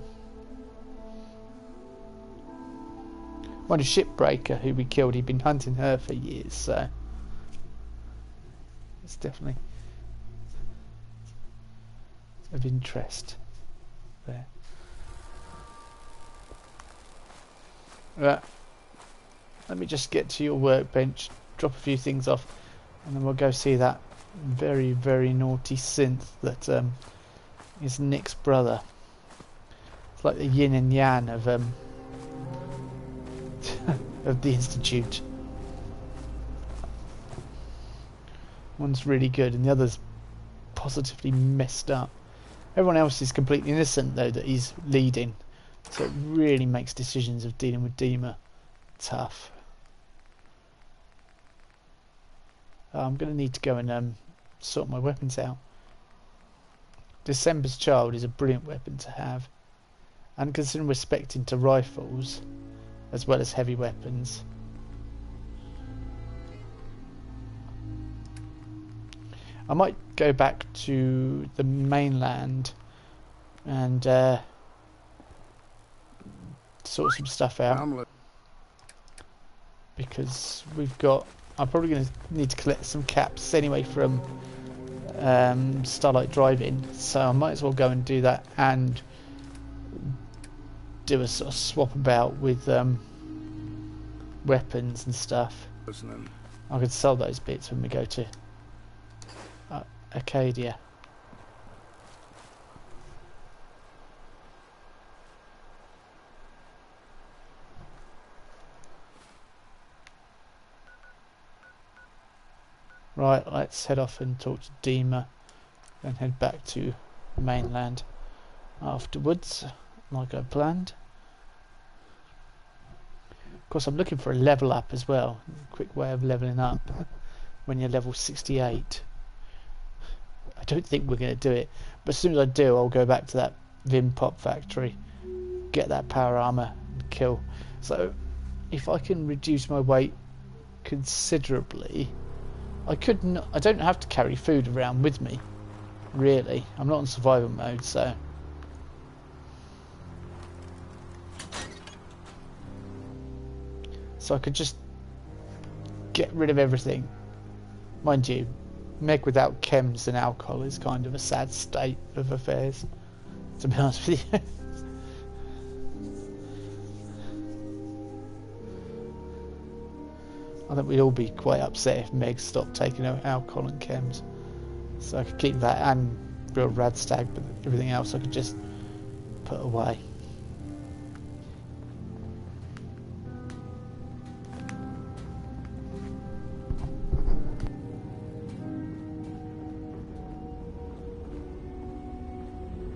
One of Shipbreaker, who we killed, he'd been hunting her for years, so it's definitely of interest there. Right. Let me just get to your workbench, drop a few things off, and then we'll go see that very, very naughty synth that is Nick's brother. It's like the yin and yang of of the Institute. One's really good and the other's positively messed up. Everyone else is completely innocent though that he's leading, so it really makes decisions of dealing with Dima tough. I'm going to need to go and sort my weapons out. December's Child is a brilliant weapon to have, and considering we're spec'd into rifles as well as heavy weapons, I might go back to the mainland and sort some stuff out, because we've got, I'm probably going to need to collect some caps anyway from Starlight Drive-In, so I might as well go and do that and do a sort of swap about with weapons and stuff. I could sell those bits when we go to Arcadia. Right, let's head off and talk to Dima, then head back to mainland afterwards, like I planned. Of course, I'm looking for a level up as well. A quick way of leveling up when you're level 68. I don't think we're going to do it, but as soon as I do, I'll go back to that Vim Pop factory, get that power armor, and kill. So, if I can reduce my weight considerably, I don't have to carry food around with me, really. I'm not in survival mode, so I could just get rid of everything. Mind you, Meg without chems and alcohol is kind of a sad state of affairs, to be honest with you. I think we'd all be quite upset if Meg stopped taking her alcohol and chems. So I could keep that and real Radstag, but everything else I could just put away.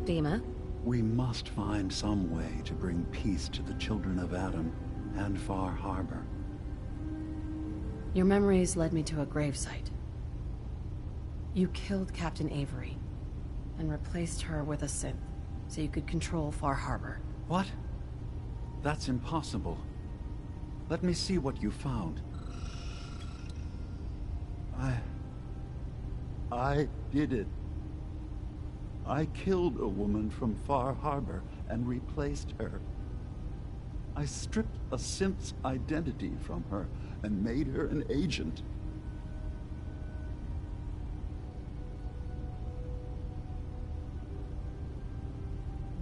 Dima? We must find some way to bring peace to the children of Adam and Far Harbor. Your memories led me to a gravesite. You killed Captain Avery and replaced her with a synth so you could control Far Harbor. What? That's impossible. Let me see what you found. I did it. I killed a woman from Far Harbor and replaced her. I stripped a synth's identity from her and made her an agent.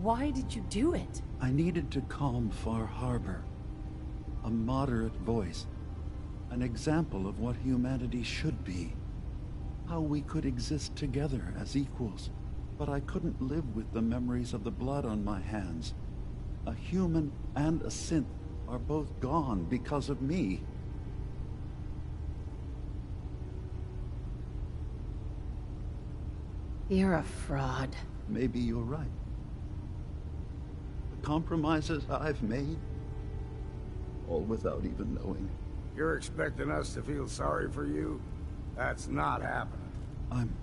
Why did you do it? I needed to calm Far Harbor. A moderate voice. An example of what humanity should be. How we could exist together as equals. But I couldn't live with the memories of the blood on my hands. A human and a synth are both gone because of me. You're a fraud. Maybe you're right. The compromises I've made, all without even knowing. You're expecting us to feel sorry for you? That's not happening. I'm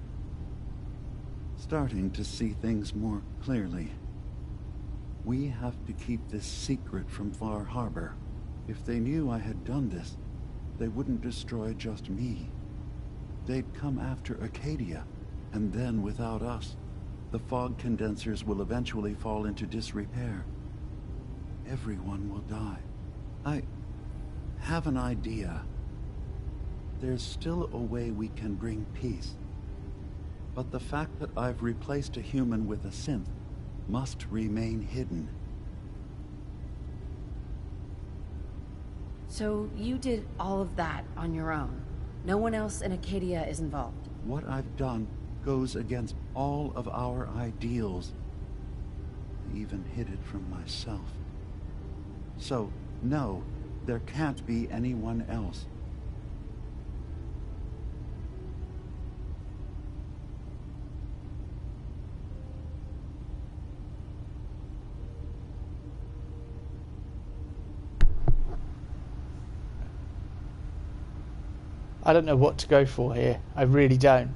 starting to see things more clearly. We have to keep this secret from Far Harbor. If they knew I had done this, they wouldn't destroy just me. They'd come after Arcadia, and then without us, The fog condensers will eventually fall into disrepair. Everyone will die. I have an idea. There's still a way we can bring peace. But the fact that I've replaced a human with a synth must remain hidden. So you did all of that on your own? No one else in Acadia is involved? What I've done goes against all of our ideals. I even hid it from myself. So, no, there can't be anyone else. I don't know what to go for here. I really don't.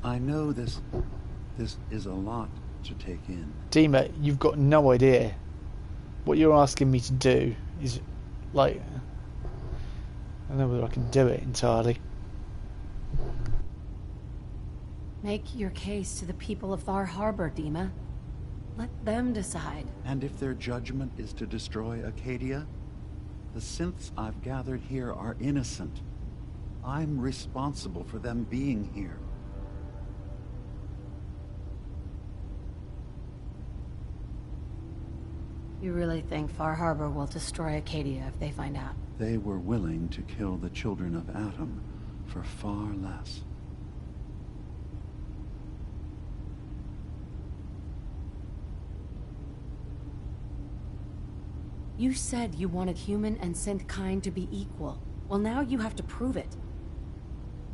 I know this is a lot to take in. Dima, you've got no idea. What you're asking me to do is, like, I don't know whether I can do it entirely. Make your case to the people of Far Harbor, Dima. Let them decide. And if their judgment is to destroy Acadia, the synths I've gathered here are innocent. I'm responsible for them being here. You really think Far Harbor will destroy Acadia if they find out? They were willing to kill the children of Atom for far less. You said you wanted human and synth kind to be equal. Well, now you have to prove it.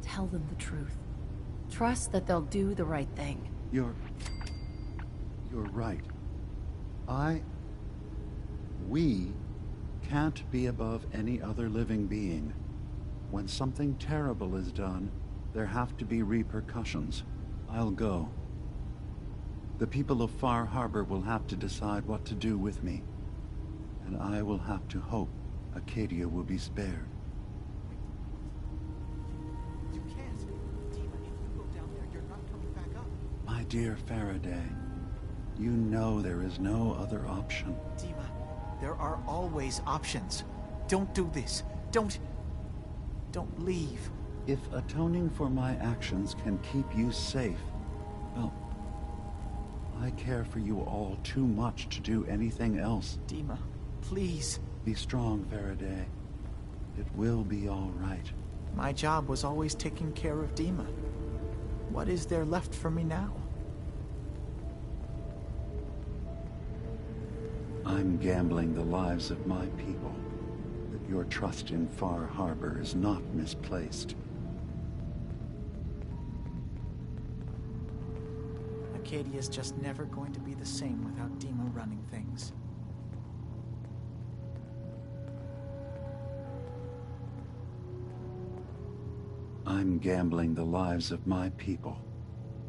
Tell them the truth. Trust that they'll do the right thing. You're right. We can't be above any other living being. When something terrible is done, there have to be repercussions. I'll go. The people of Far Harbor will have to decide what to do with me. And I will have to hope Acadia will be spared. You can't. Dima, if you go down there, you're not coming back up. My dear Faraday, you know there is no other option. Dima, there are always options. Don't do this. Don't leave. If atoning for my actions can keep you safe, well, I care for you all too much to do anything else. Dima, please. Be strong, Faraday. It will be all right. My job was always taking care of Dima. What is there left for me now? I'm gambling the lives of my people. That your trust in Far Harbor is not misplaced. Acadia's just never going to be the same without Dima running things. I'm gambling the lives of my people.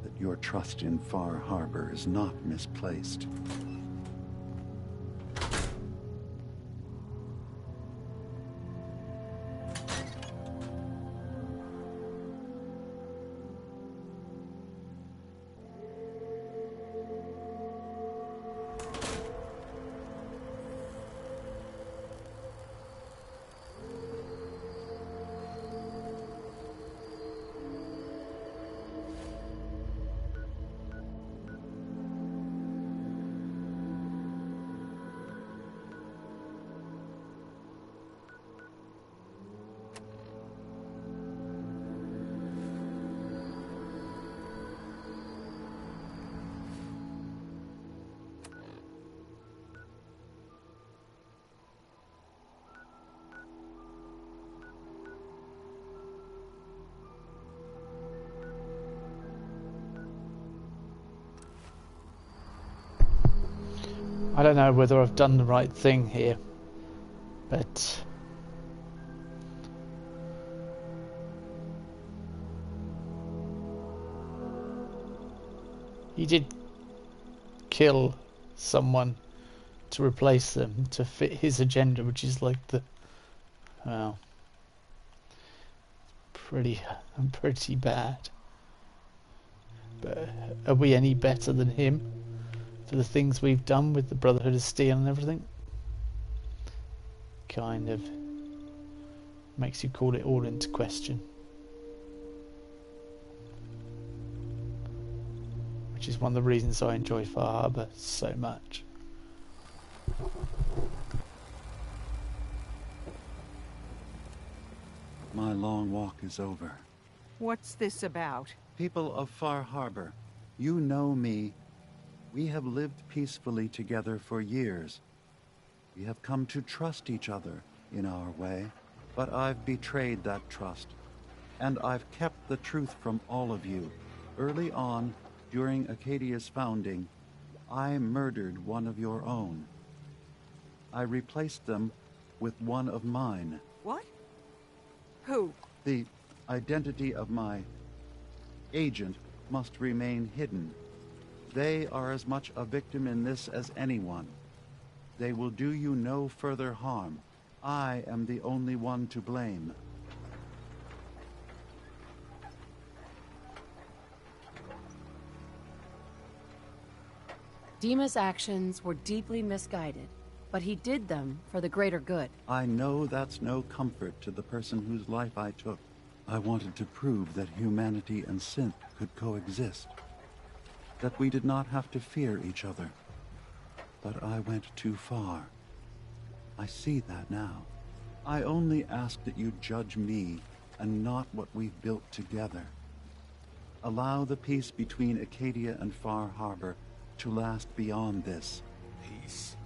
That your trust in Far Harbor is not misplaced. I don't know whether I've done the right thing here, but he did kill someone to replace them to fit his agenda, which is like the, well, pretty bad. are we any better than him for the things we've done with the Brotherhood of Steel and everything? Kind of makes you call it all into question. Which is one of the reasons I enjoy Far Harbor so much. My long walk is over. What's this about? People of Far Harbor, you know me. We have lived peacefully together for years. We have come to trust each other in our way, but I've betrayed that trust. And I've kept the truth from all of you. Early on, during Acadia's founding, I murdered one of your own. I replaced them with one of mine. What? Who? The identity of my agent must remain hidden. They are as much a victim in this as anyone. They will do you no further harm. I am the only one to blame. Dima's actions were deeply misguided, but he did them for the greater good. I know that's no comfort to the person whose life I took. I wanted to prove that humanity and synth could coexist. That we did not have to fear each other. But I went too far. I see that now. I only ask that you judge me and not what we've built together. Allow the peace between Acadia and Far Harbor to last beyond this. Peace?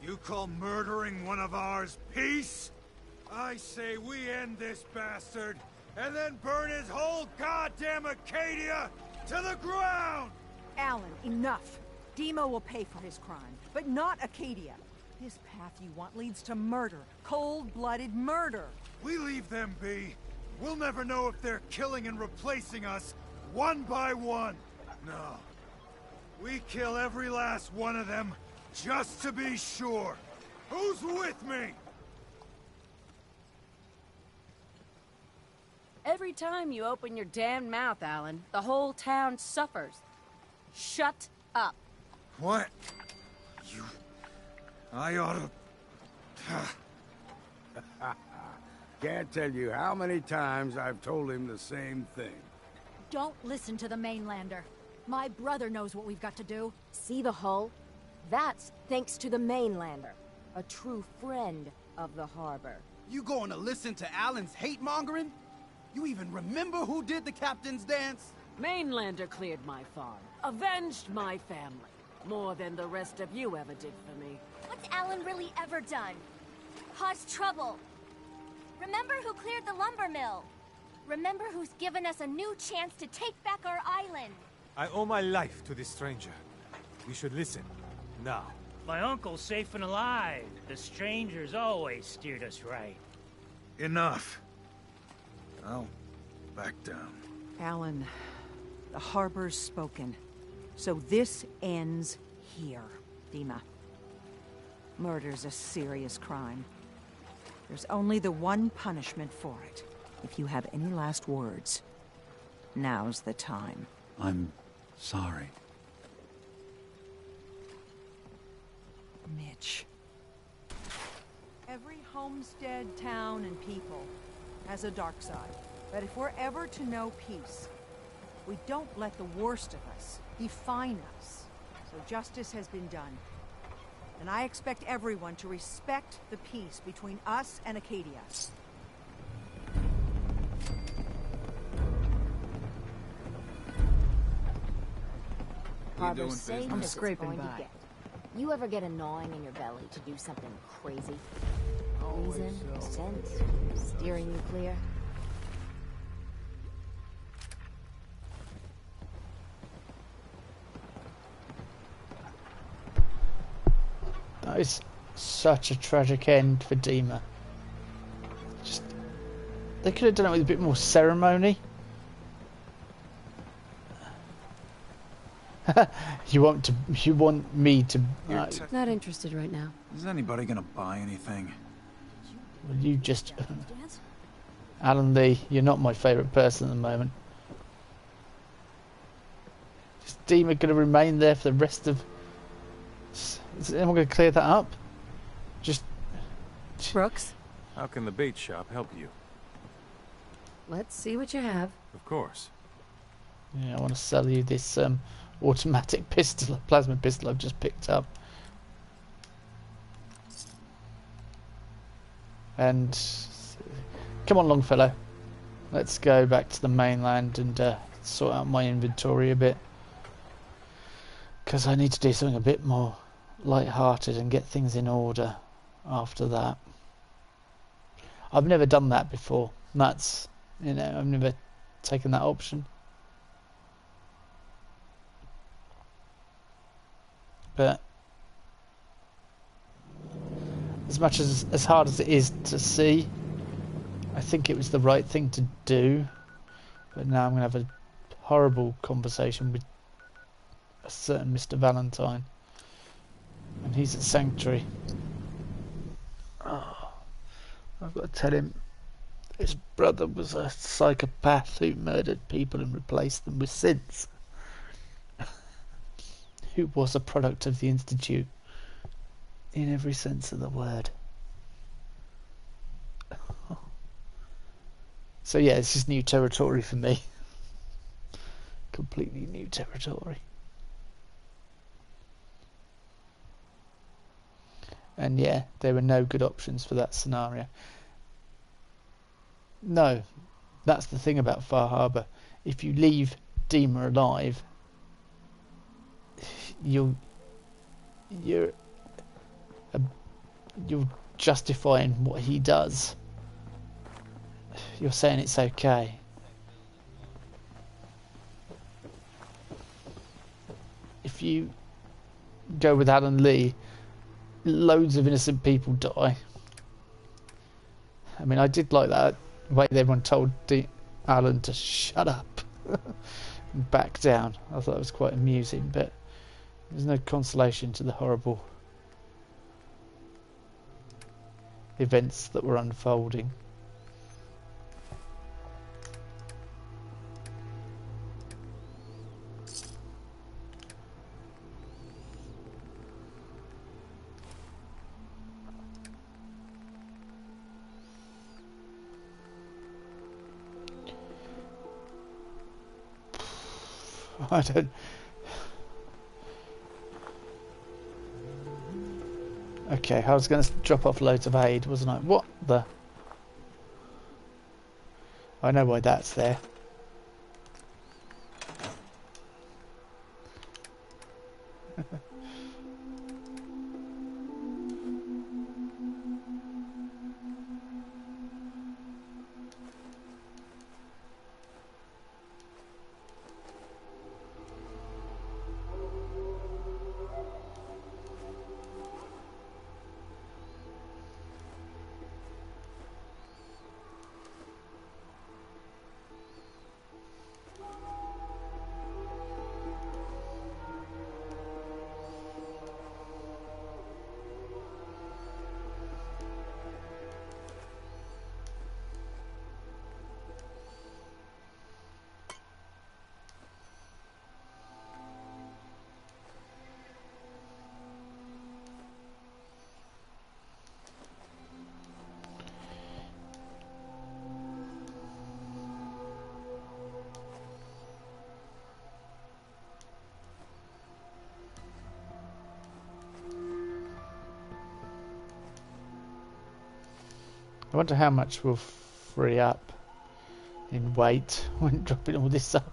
You call murdering one of ours peace? I say we end this bastard, and then burn his whole goddamn Acadia to the ground! Alan, enough. Dima will pay for his crime, but not Acadia. This path you want leads to murder. Cold-blooded murder. We leave them be. We'll never know if they're killing and replacing us one by one. No. We kill every last one of them just to be sure. Who's with me? Every time you open your damn mouth, Alan, the whole town suffers. Shut up. What? You... I oughta... Can't tell you how many times I've told him the same thing. Don't listen to the mainlander. My brother knows what we've got to do. See the hull? That's thanks to the mainlander. A true friend of the harbor. You going to listen to Alan's hate-mongering? You even remember who did the captain's dance? Mainlander cleared my farm, avenged my family, more than the rest of you ever did for me. What's Alan really ever done? Caused trouble. Remember who cleared the lumber mill? Remember who's given us a new chance to take back our island? I owe my life to this stranger. We should listen. Now. My uncle's safe and alive. The stranger's always steered us right. Enough. I'll back down. Alan, the harbor's spoken. So this ends here, Dima. Murder's a serious crime. There's only the one punishment for it. If you have any last words, now's the time. I'm sorry. Mitch. Every homestead, town, and people has a dark side. But if we're ever to know peace, we don't let the worst of us define us. So justice has been done. And I expect everyone to respect the peace between us and Acadia. Harbor's safe as it's going to get. You ever get a gnawing in your belly to do something crazy? Reason, sense, steering you clear? That is such a tragic end for Dima. Just, they could have done it with a bit more ceremony. You want me to? Not interested right now. Is anybody gonna buy anything? Well, you just, Alan Lee, you're not my favourite person at the moment. Is Dima going to remain there for the rest of... Is anyone going to clear that up? Just... Brooks? How can the bait shop help you? Let's see what you have. Of course. Yeah, I want to sell you this automatic pistol, plasma pistol I've just picked up. And come on, Longfellow. Let's go back to the mainland and sort out my inventory a bit. Because I need to do something a bit more light-hearted and get things in order after that. I've never done that before. That's, you know, I've never taken that option. But as much as hard as it is to see, I think it was the right thing to do. But now I'm going to have a horrible conversation with a certain Mr. Valentine. And he's at Sanctuary. Oh, I've got to tell him his brother was a psychopath who murdered people and replaced them with synths. Who was a product of the Institute. In every sense of the word. So yeah, this is new territory for me. Completely new territory. And yeah, there were no good options for that scenario. No, that's the thing about Far Harbor. If you leave Dima alive, you're justifying what he does. You're saying it's okay. If you go with Alan Lee, loads of innocent people die. I mean, I did like that way everyone told Alan to shut up and back down. I thought it was quite amusing, but there's no consolation to the horrible events that were unfolding. I don't... Okay, I was going to drop off loads of aid, wasn't I? What the... I know why that's there. I wonder how much will free up in weight when dropping all this up.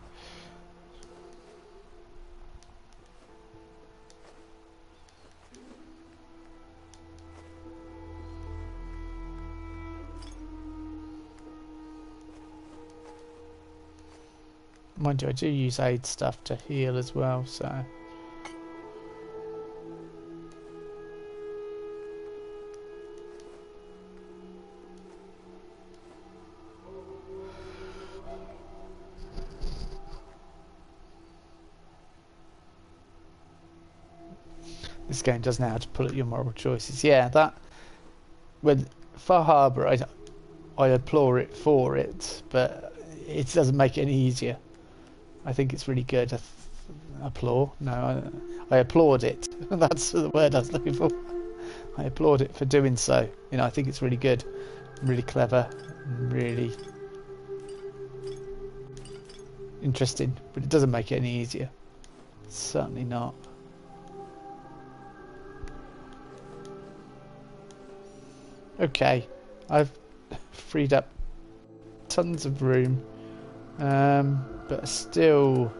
Mind you, I do use aid stuff to heal as well, so... This game does know how to pull at your moral choices. Yeah, that... With Far Harbor, I applaud it for it, but it doesn't make it any easier. I think it's really good. applaud. No, I applaud it. That's the word I was looking for. I applaud it for doing so. You know, I think it's really good, really clever, really interesting. But it doesn't make it any easier. Certainly not. Okay, I've freed up tons of room, but still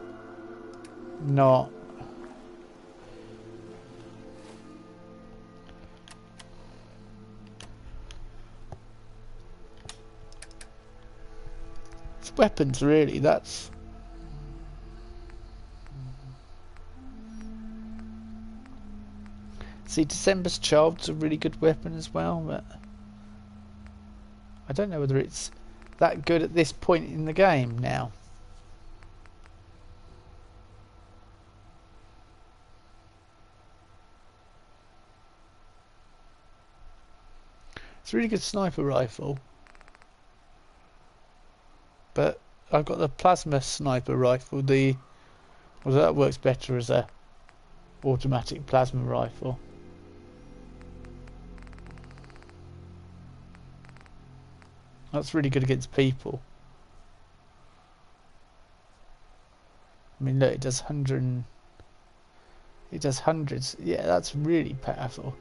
not. It's weapons, really. That's see, December's Child's a really good weapon as well, but I don't know whether it's that good at this point in the game now. It's a really good sniper rifle, but I've got the plasma sniper rifle. Well, that works better as a automatic plasma rifle. That's really good against people. I mean, look, it does 100. It does hundreds. Yeah, that's really powerful.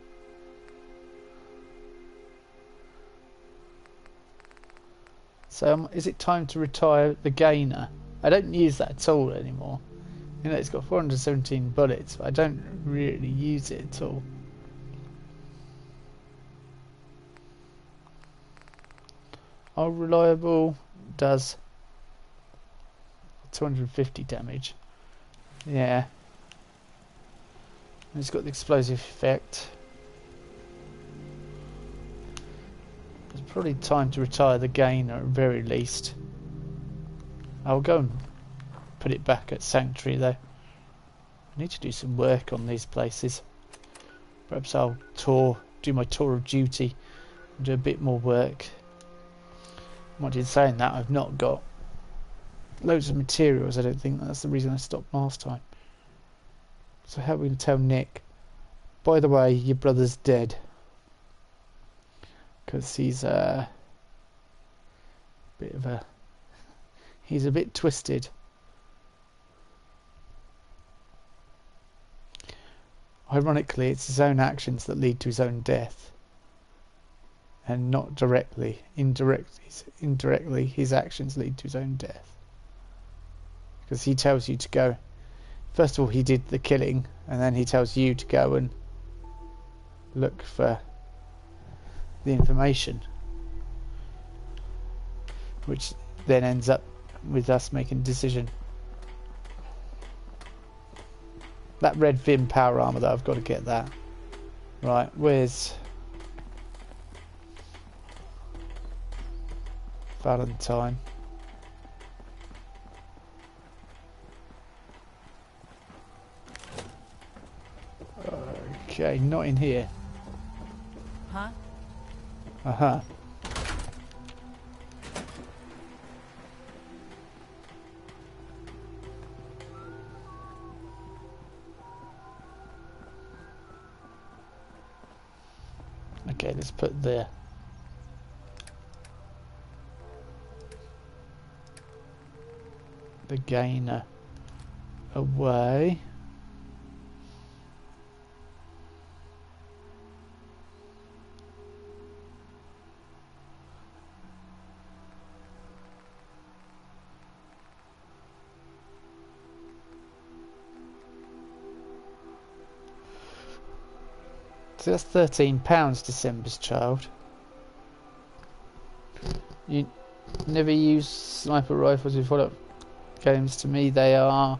So, is it time to retire the gainer? I don't use that at all anymore. You know, it's got 417 bullets, but I don't really use it at all. Oh, reliable does 250 damage. Yeah. And it's got the explosive effect. It's probably time to retire the gainer at very least. I'll go and put it back at Sanctuary though. I need to do some work on these places. Perhaps I'll do my tour of duty and do a bit more work. Mind in saying that, I've not got loads of materials. I don't think that's the reason I stopped last time. So how are we going to tell Nick? By the way, your brother's dead. Because he's a bit of a... He's a bit twisted. Ironically, it's his own actions that lead to his own death. And not directly. Indirectly, his actions lead to his own death. Because he tells you to go. First of all, he did the killing, and then he tells you to go and look for the information. Which then ends up with us making a decision. That red Vim power armor, though, I've got to get that. Right, where's Valentine? Okay, not in here. Huh? Uh-huh. Okay, let's put the gainer away. So that's £13, December's Child. You never use sniper rifles in follow-up games. To me, they are...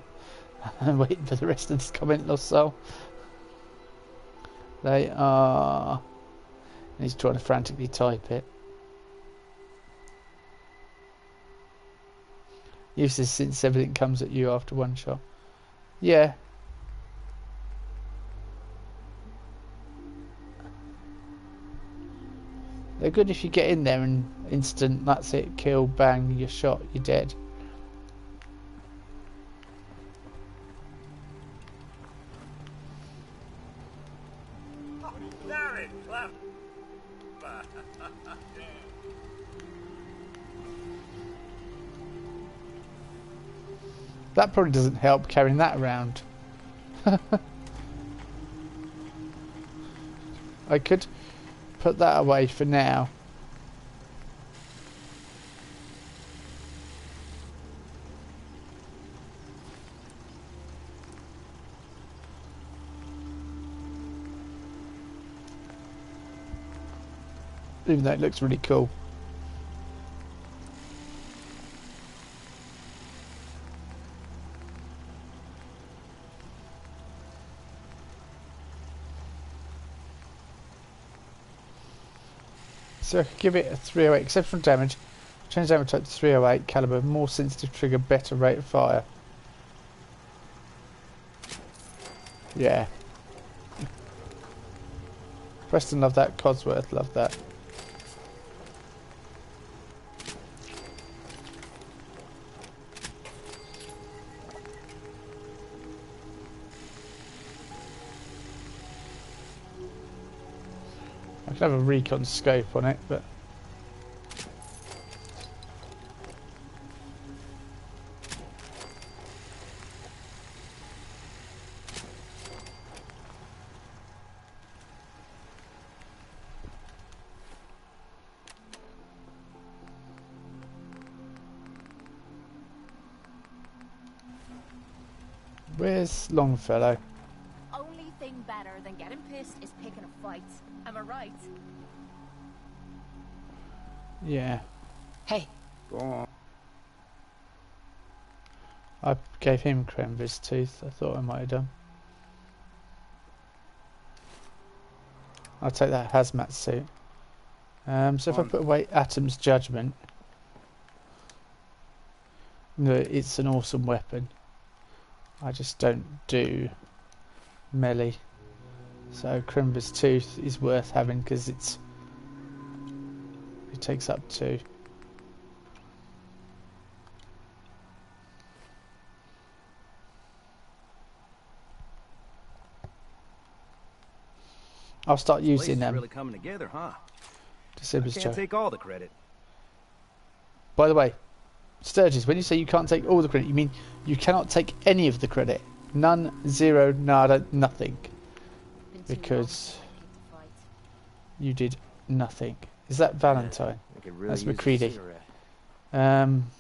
I'm waiting for the rest of this comment, Lost Soul. They are... And he's trying to frantically type it. Useless since everything comes at you after one shot. Yeah. They're good if you get in there and instant, that's it, kill, bang, you're shot, you're dead. That probably doesn't help carrying that around. I could put that away for now. Even though it looks really cool. So I could give it a 308 exceptional damage, change damage type to 308 caliber, more sensitive trigger, better rate of fire. Yeah. Preston loved that, Codsworth loved that. I could have a recon scope on it, but where's Longfellow? Only thing better than getting pissed is picking a fight. Am I right? Yeah. Hey. Go on. I gave him Crenvis tooth. I thought I might have done. I'll take that hazmat suit. So if I put away Atom's Judgment, no, it's an awesome weapon. I just don't do melee. So Crenvis tooth is worth having because it takes up 2. I'll start using them. Really coming together, huh? I can't take all the credit. By the way, Sturgis, when you say you can't take all the credit, you mean you cannot take any of the credit? None, zero, nada, nothing. Because you did nothing. Is that Valentine? Really that's McCready. Valentine.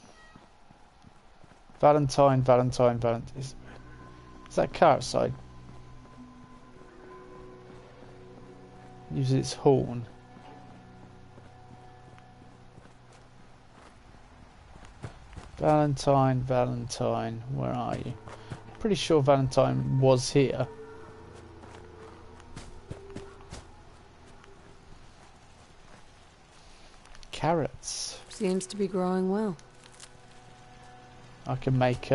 Is that car outside? Uses its horn. Valentine, where are you? Pretty sure Valentine was here. Carrots. Seems to be growing well. I can make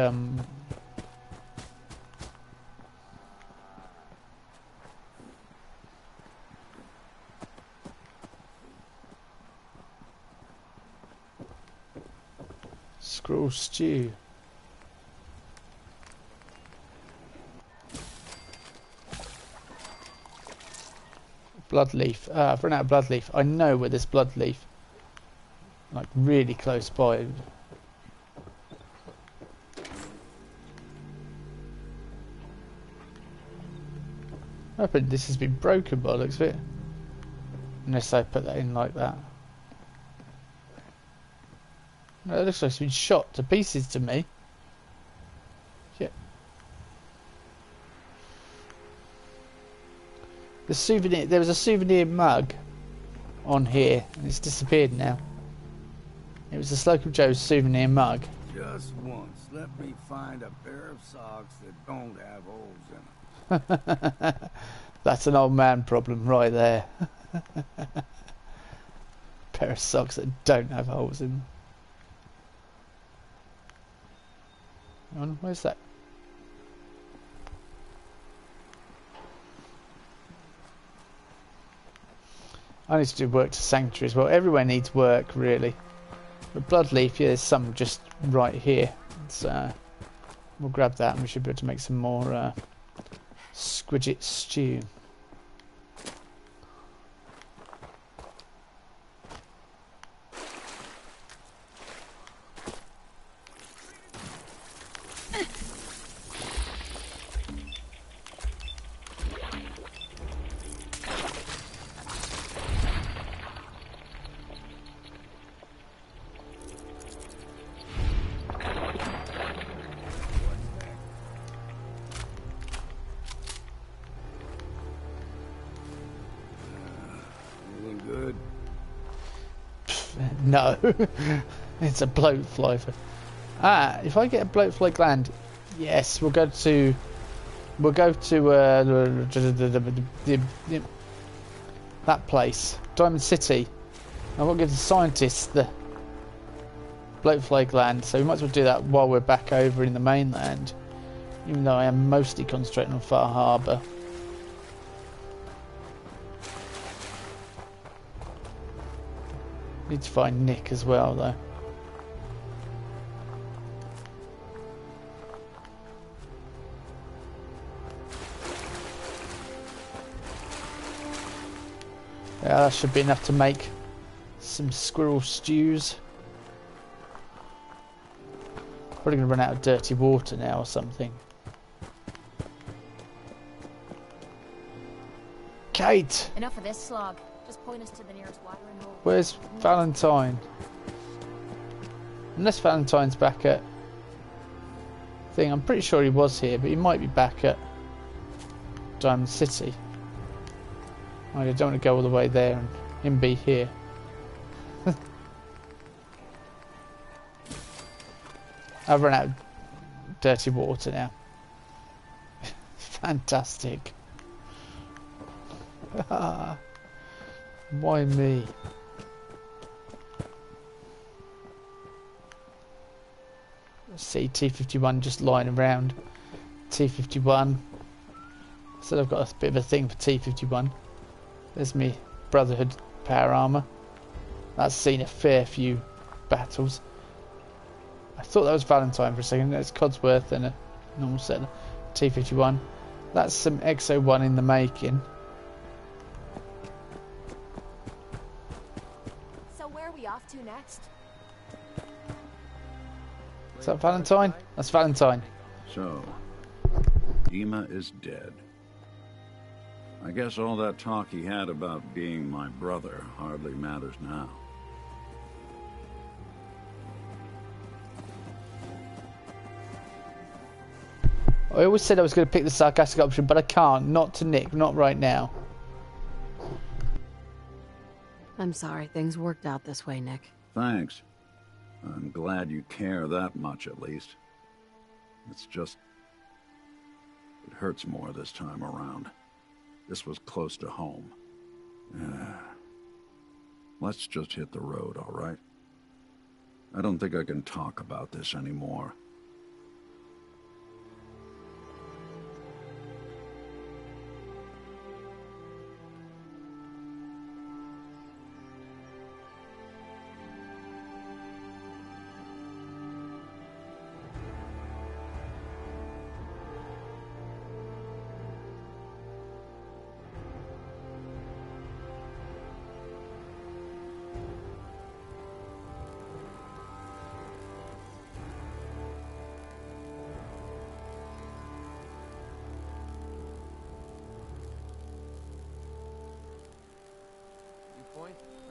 Scroll stew. Bloodleaf. I've run out of bloodleaf. I know where there's bloodleaf. Like really close by. Weapon, this has been broken by the looks of it. Unless I put that in like that. No, it looks like it's been shot to pieces to me. Yeah. The souvenir, there was a souvenir mug on here and it's disappeared now. It was the Slocum Joe's souvenir mug. Just once, let me find a pair of socks that don't have holes in them. That's an old man problem right there. Pair of socks that don't have holes in them. Where's that? I need to do work to Sanctuary as well. Everywhere needs work, really. But Bloodleaf, yeah, there's some just right here. So we'll grab that and we should be able to make some more Squidget stew. Any good? No. It's a bloatfly. If I get a bloatfly gland, yes, we'll go to that place, Diamond City. I won't give the scientists the bloatfly gland, so we might as well do that while we're back over in the mainland, even though I am mostly concentrating on Far Harbour. Need to find Nick as well, though. Yeah, that should be enough to make some squirrel stews. Probably going to run out of dirty water now or something. Kate! Enough of this slog. Just point us to the nearest watering hole. Where's Valentine? Unless Valentine's back at thing. I'm pretty sure he was here, but he might be back at Diamond City. I don't want to go all the way there and him be here. I've run out of dirty water now. Fantastic. Why me? Let's see, T51 just lying around. T51. So I've got a bit of a thing for T51. There's me Brotherhood power armor. That's seen a fair few battles. I thought that was Valentine for a second. That's Codsworth and a normal settler. T51. That's some Exo 1 in the making. So where are we off to next? Is that Valentine? That's Valentine. So, Dima is dead. I guess all that talk he had about being my brother hardly matters now. I always said I was going to pick the sarcastic option, but I can't. Not to Nick. Not right now. I'm sorry things worked out this way, Nick. Thanks. I'm glad you care that much, at least. It's just... it hurts more this time around. This was close to home. Let's just hit the road, all right? I don't think I can talk about this anymore.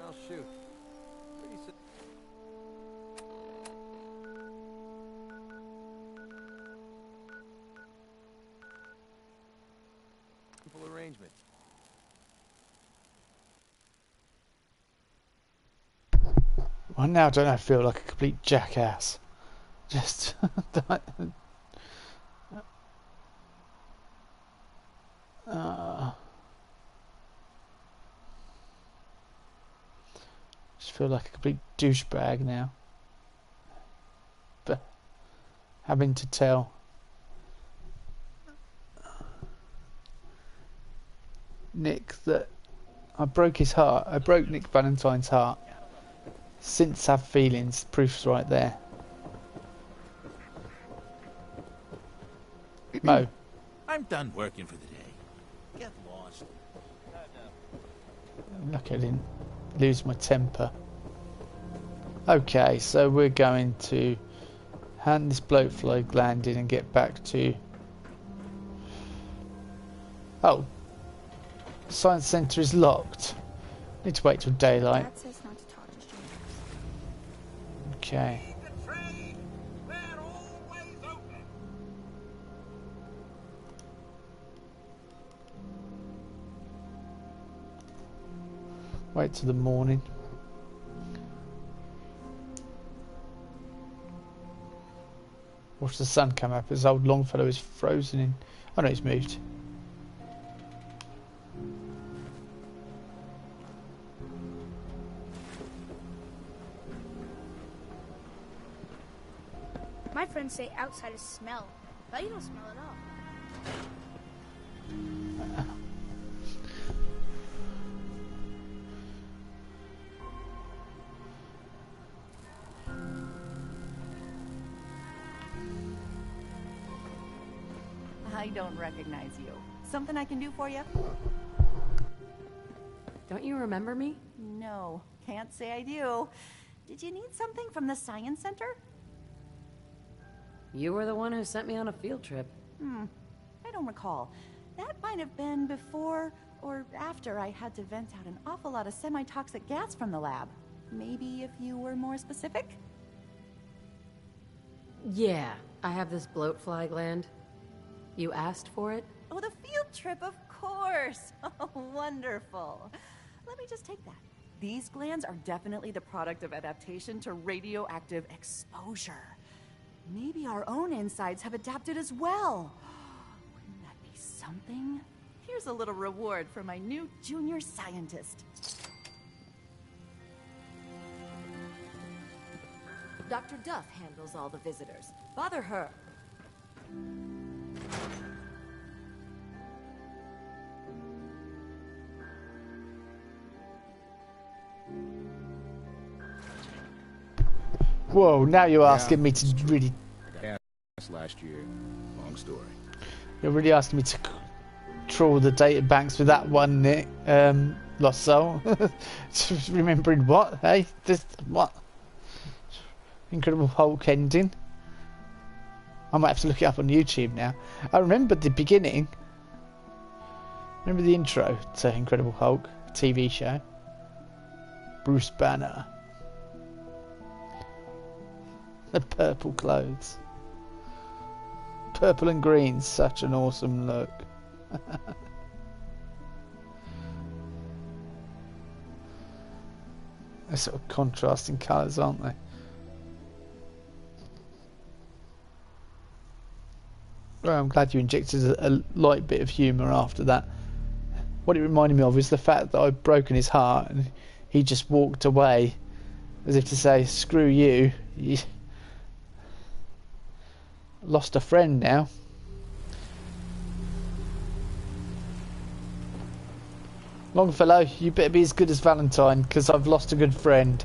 I'll shoot. Simple arrangement. Well, now don't I feel like a complete jackass? Just just feel like a complete douchebag now. But having to tell Nick that I broke his heart. I broke Nick Valentine's heart. Since have feelings, proof's right there. Mo. I'm done working for the day. Get lost. Lucky I didn't lose my temper. Okay, so we're going to hand this bloatfly gland in and get back to... Oh. Science Centre is locked. Need to wait till daylight. Dad says not to talk to strangers. Okay. Wait till the morning. Watch the sun come up as old Longfellow is frozen in. Oh no, he's moved. My friends say outsiders smell, but you don't smell at all. I don't recognize you. Something I can do for you? Don't you remember me? No, can't say I do. Did you need something from the Science Center? You were the one who sent me on a field trip. I don't recall. That might have been before or after I had to vent out an awful lot of semi-toxic gas from the lab. Maybe if you were more specific? Yeah, I have this bloatfly gland. You asked for it? Oh, the field trip, of course. Oh, wonderful. Let me just take that. These glands are definitely the product of adaptation to radioactive exposure. Maybe our own insides have adapted as well. Wouldn't that be something? Here's a little reward for my new junior scientist. Dr. Duff handles all the visitors. Bother her. Whoa, now you're asking me to really... Last year. Long story. You're really asking me to trawl the data banks with that one, Nick. Lost Soul. Just remembering what, hey? This, what? Incredible Hulk ending. I might have to look it up on YouTube now. I remember the beginning. Remember the intro to Incredible Hulk TV show? Bruce Banner. The purple clothes. Purple and green, such an awesome look. They're sort of contrasting colours, aren't they? Well, I'm glad you injected a light bit of humour after that. What it reminded me of is the fact that I'd broken his heart and he just walked away as if to say, screw you. Lost a friend now. Longfellow, you better be as good as Valentine, because I've lost a good friend.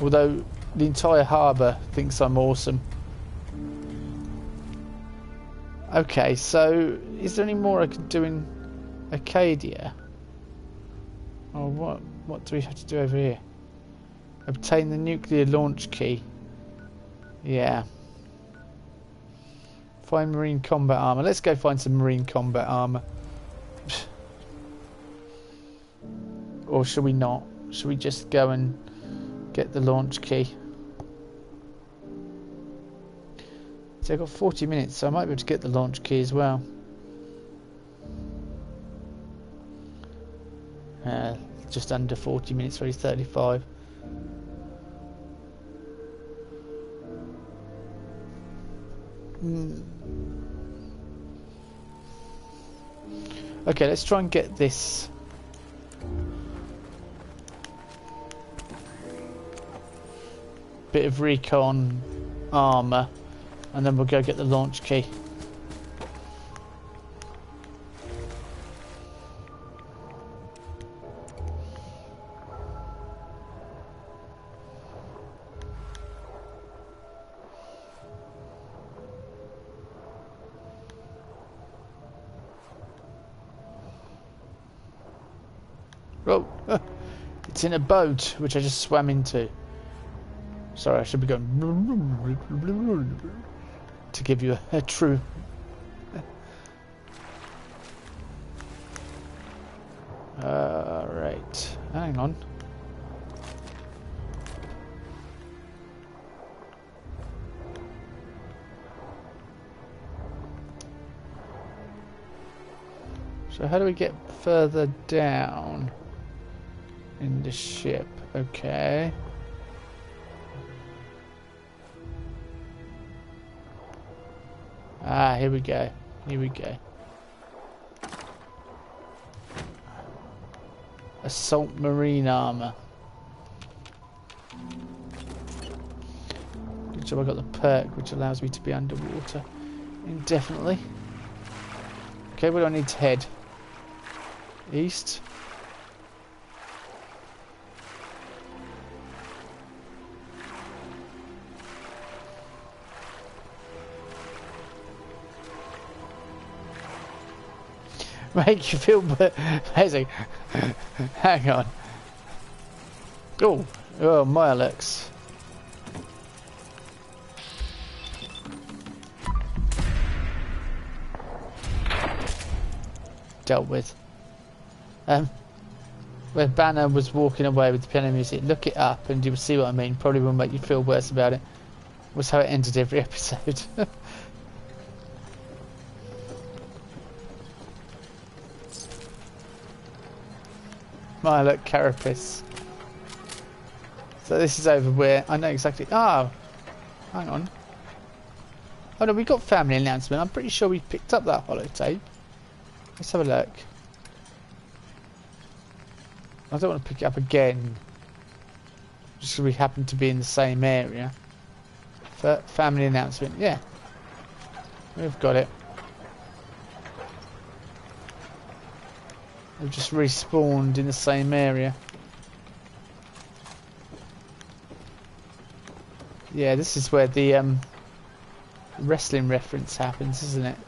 Although the entire harbour thinks I'm awesome. Okay, so is there any more I could do in Acadia? Or what do we have to do over here? Obtain the nuclear launch key. Yeah. Find marine combat armor. Let's go find some marine combat armor. Or should we not? Should we just go and get the launch key? So I've got 40 minutes, so I might be able to get the launch key as well. Just under 40 minutes, really 35. Okay, let's try and get this. Bit of recon armor, and then we'll go get the launch key. Oh, it's in a boat, which I just swam into. Sorry, I should be going to give you a true. Right, hang on. So how do we get further down in the ship? Okay. Ah, here we go. Here we go. Assault marine armor. Good job I got the perk which allows me to be underwater indefinitely. Okay, where do I need to head? East. Make you feel amazing. Hang on. Oh, my Alex. Dealt with. Where Banner was walking away with the piano music, look it up and you'll see what I mean. Probably will make you feel worse about it. Was how it ended every episode. My look, Carapace. So this is over where I know exactly. Oh, hang on. Oh no, we got family announcement. I'm pretty sure we picked up that holotape. Let's have a look. I don't want to pick it up again. Just because we happen to be in the same area. Family announcement, yeah. We've got it. We've just respawned in the same area. Yeah, this is where the wrestling reference happens, isn't it?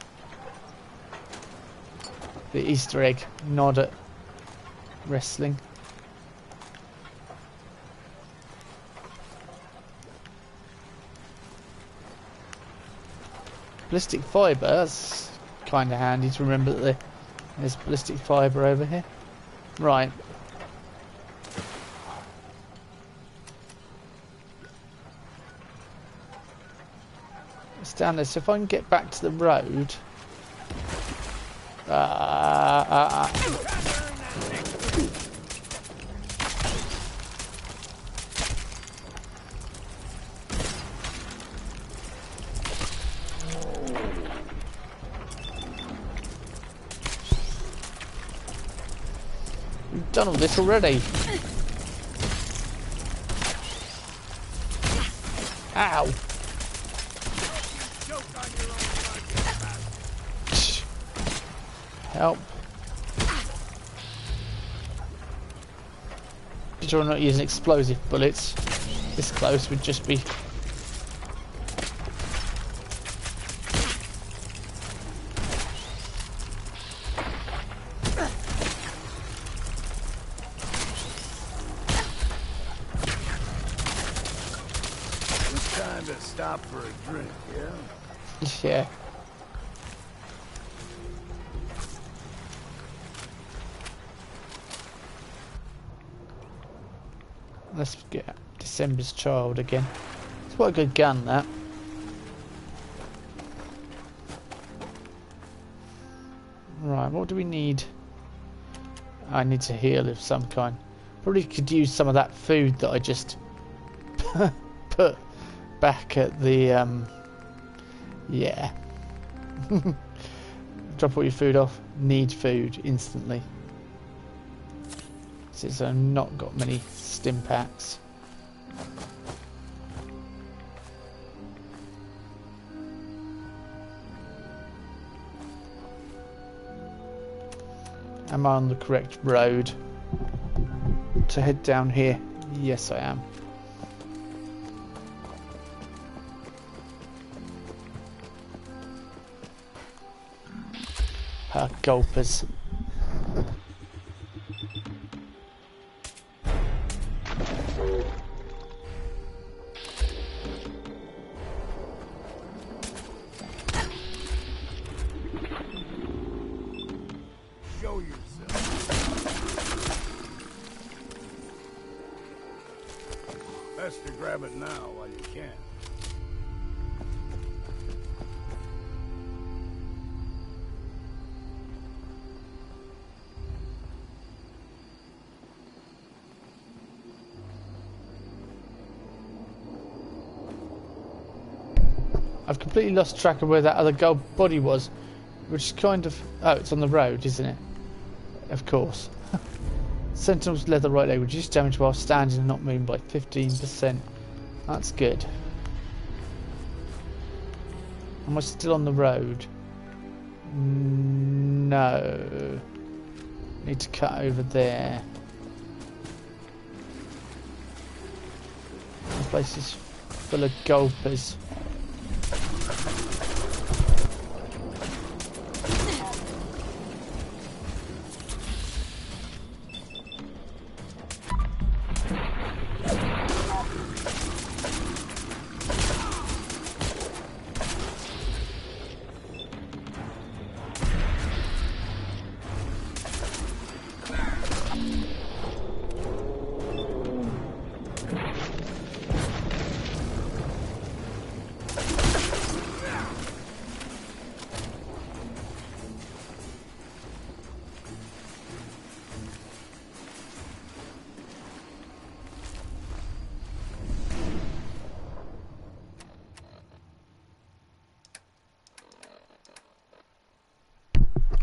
The Easter egg nod at wrestling. Ballistic fibre, that's kind of handy to remember that there's ballistic fibre over here. Right. It's down there, so if I can get back to the road... We've done all this already. Ow. Help. Good job I'm not using explosive bullets. This close would just be... Stop for a drink, yeah? Yeah. Let's get December's Child again. It's quite a good gun, that. Right, what do we need? I need to heal of some kind. Probably could use some of that food that I just put back at the yeah. Drop all your food off. Need food instantly. Since I've not got many stim packs. Am I on the correct road to head down here? Yes, I am. Gulpers. Show yourself. Best to grab it now while you can. I've completely lost track of where that other gold body was, which is kind of... Oh, it's on the road, isn't it? Of course. Sentinel's leather right leg reduced damage while standing and not moving by 15%. That's good. Am I still on the road? No. Need to cut over there. This place is full of gulpers.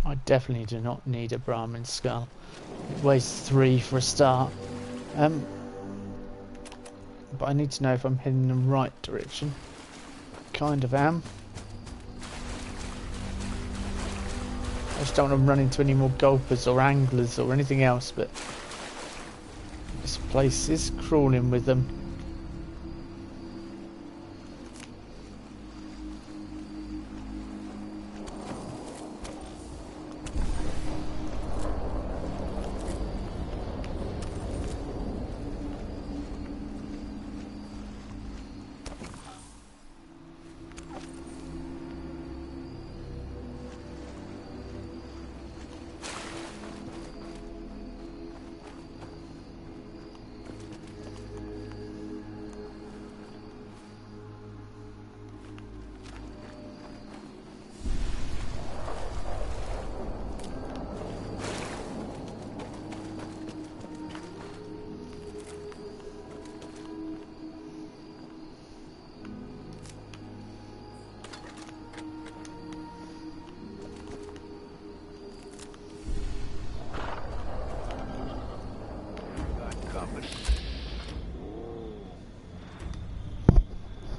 I definitely do not need a Brahmin skull. It weighs 3 for a start. But I need to know if I'm heading in the right direction. Kind of am. I just don't want to run into any more gulpers or anglers or anything else, but this place is crawling with them.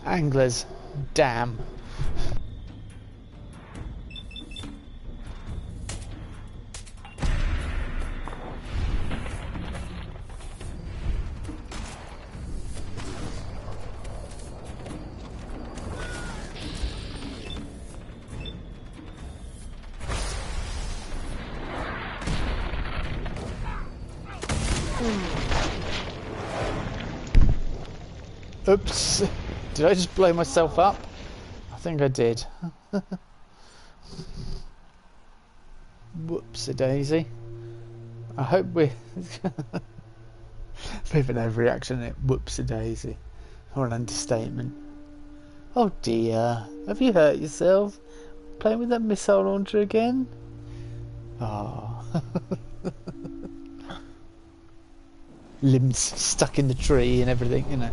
Anglers, damn. Oops. Did I just blow myself up? I think I did. Whoopsie-daisy. I hope we're... Bit of an overreaction, it? Whoopsie-daisy. Or an understatement. Oh dear. Have you hurt yourself? Playing with that missile launcher again? Oh. Limbs stuck in the tree and everything, you know.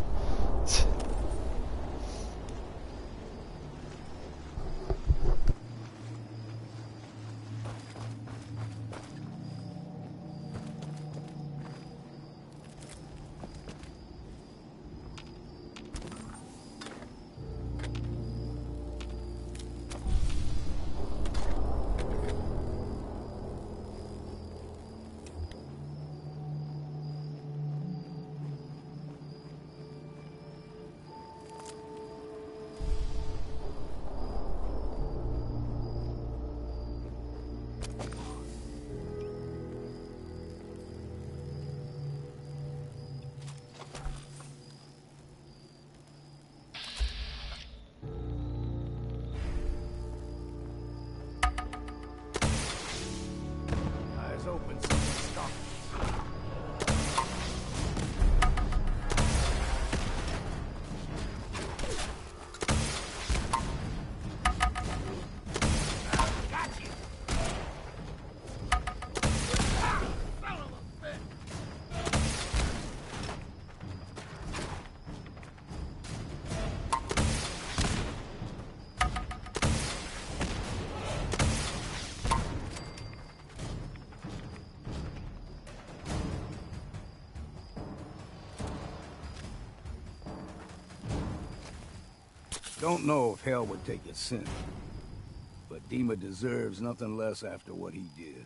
Don't know if hell would take a sin, but Dima deserves nothing less after what he did.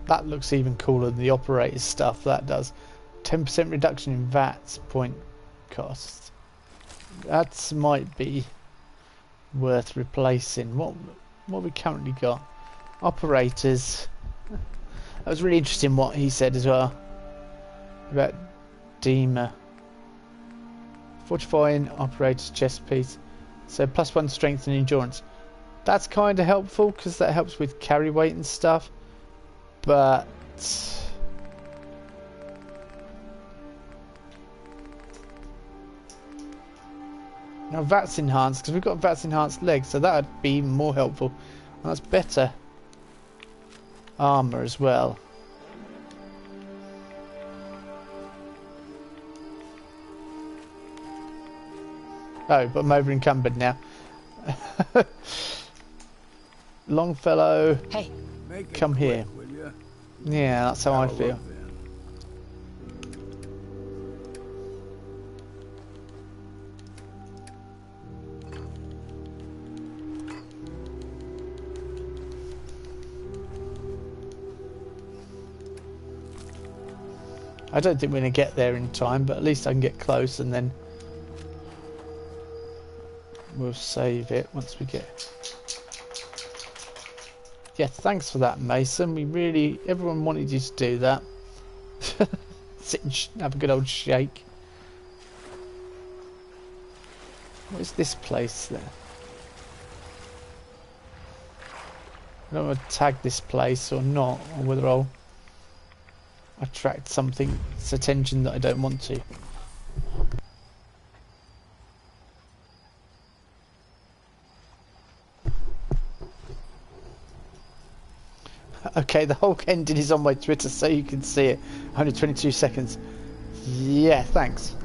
That looks even cooler than the operator's stuff, that does. 10% reduction in VATS point costs. That might be worth replacing. What we currently got? Operators. That was really interesting what he said as well about Dima. Fortifying operator's chest piece. So +1 strength and endurance. That's kind of helpful because that helps with carry weight and stuff. But now VATS enhanced, because we've got VATS enhanced legs, so that would be even more helpful. And that's better armor as well. Oh, but I'm over encumbered now. Longfellow, hey, come here. Yeah, that's how I feel. I don't think we're going to get there in time, but at least I can get close and then we'll save it once we get... Yeah, thanks for that, Mason. Everyone wanted you to do that. Sit and have a good old shake. What is this place there? I don't know if I'll tag this place or not, or whether I'll attract something's attention that I don't want to. Okay, the Hulk ending is on my Twitter so you can see it. 122 seconds. Yeah, thanks.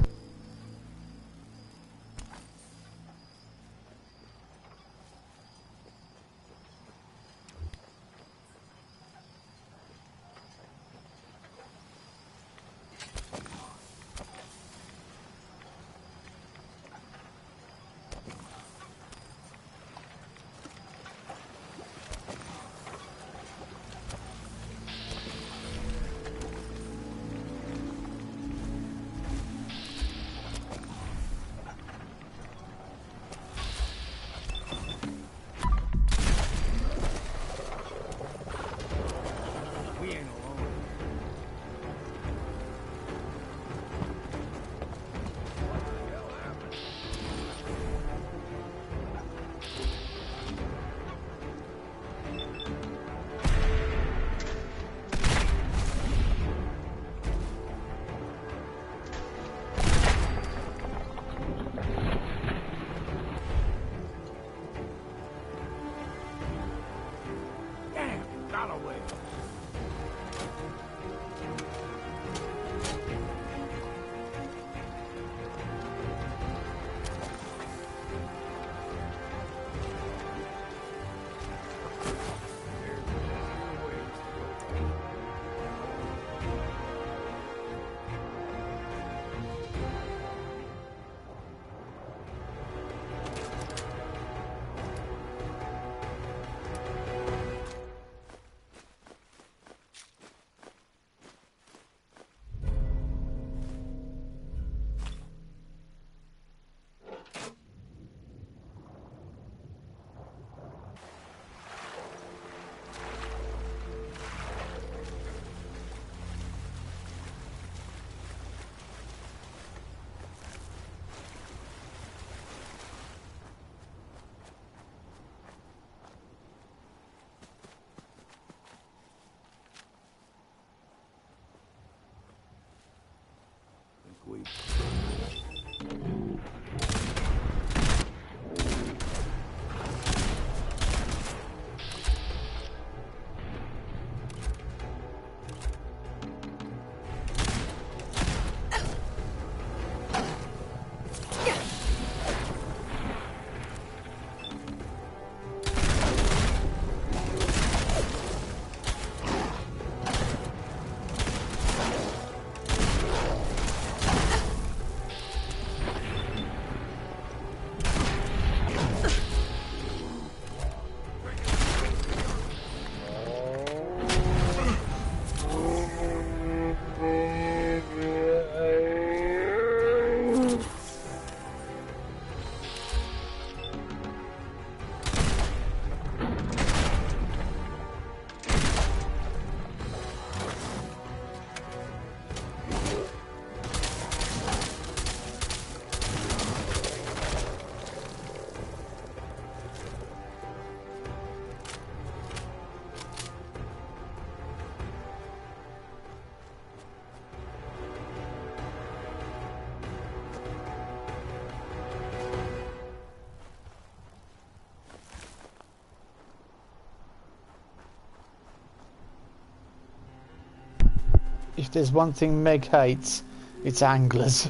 If there's one thing Meg hates, it's anglers.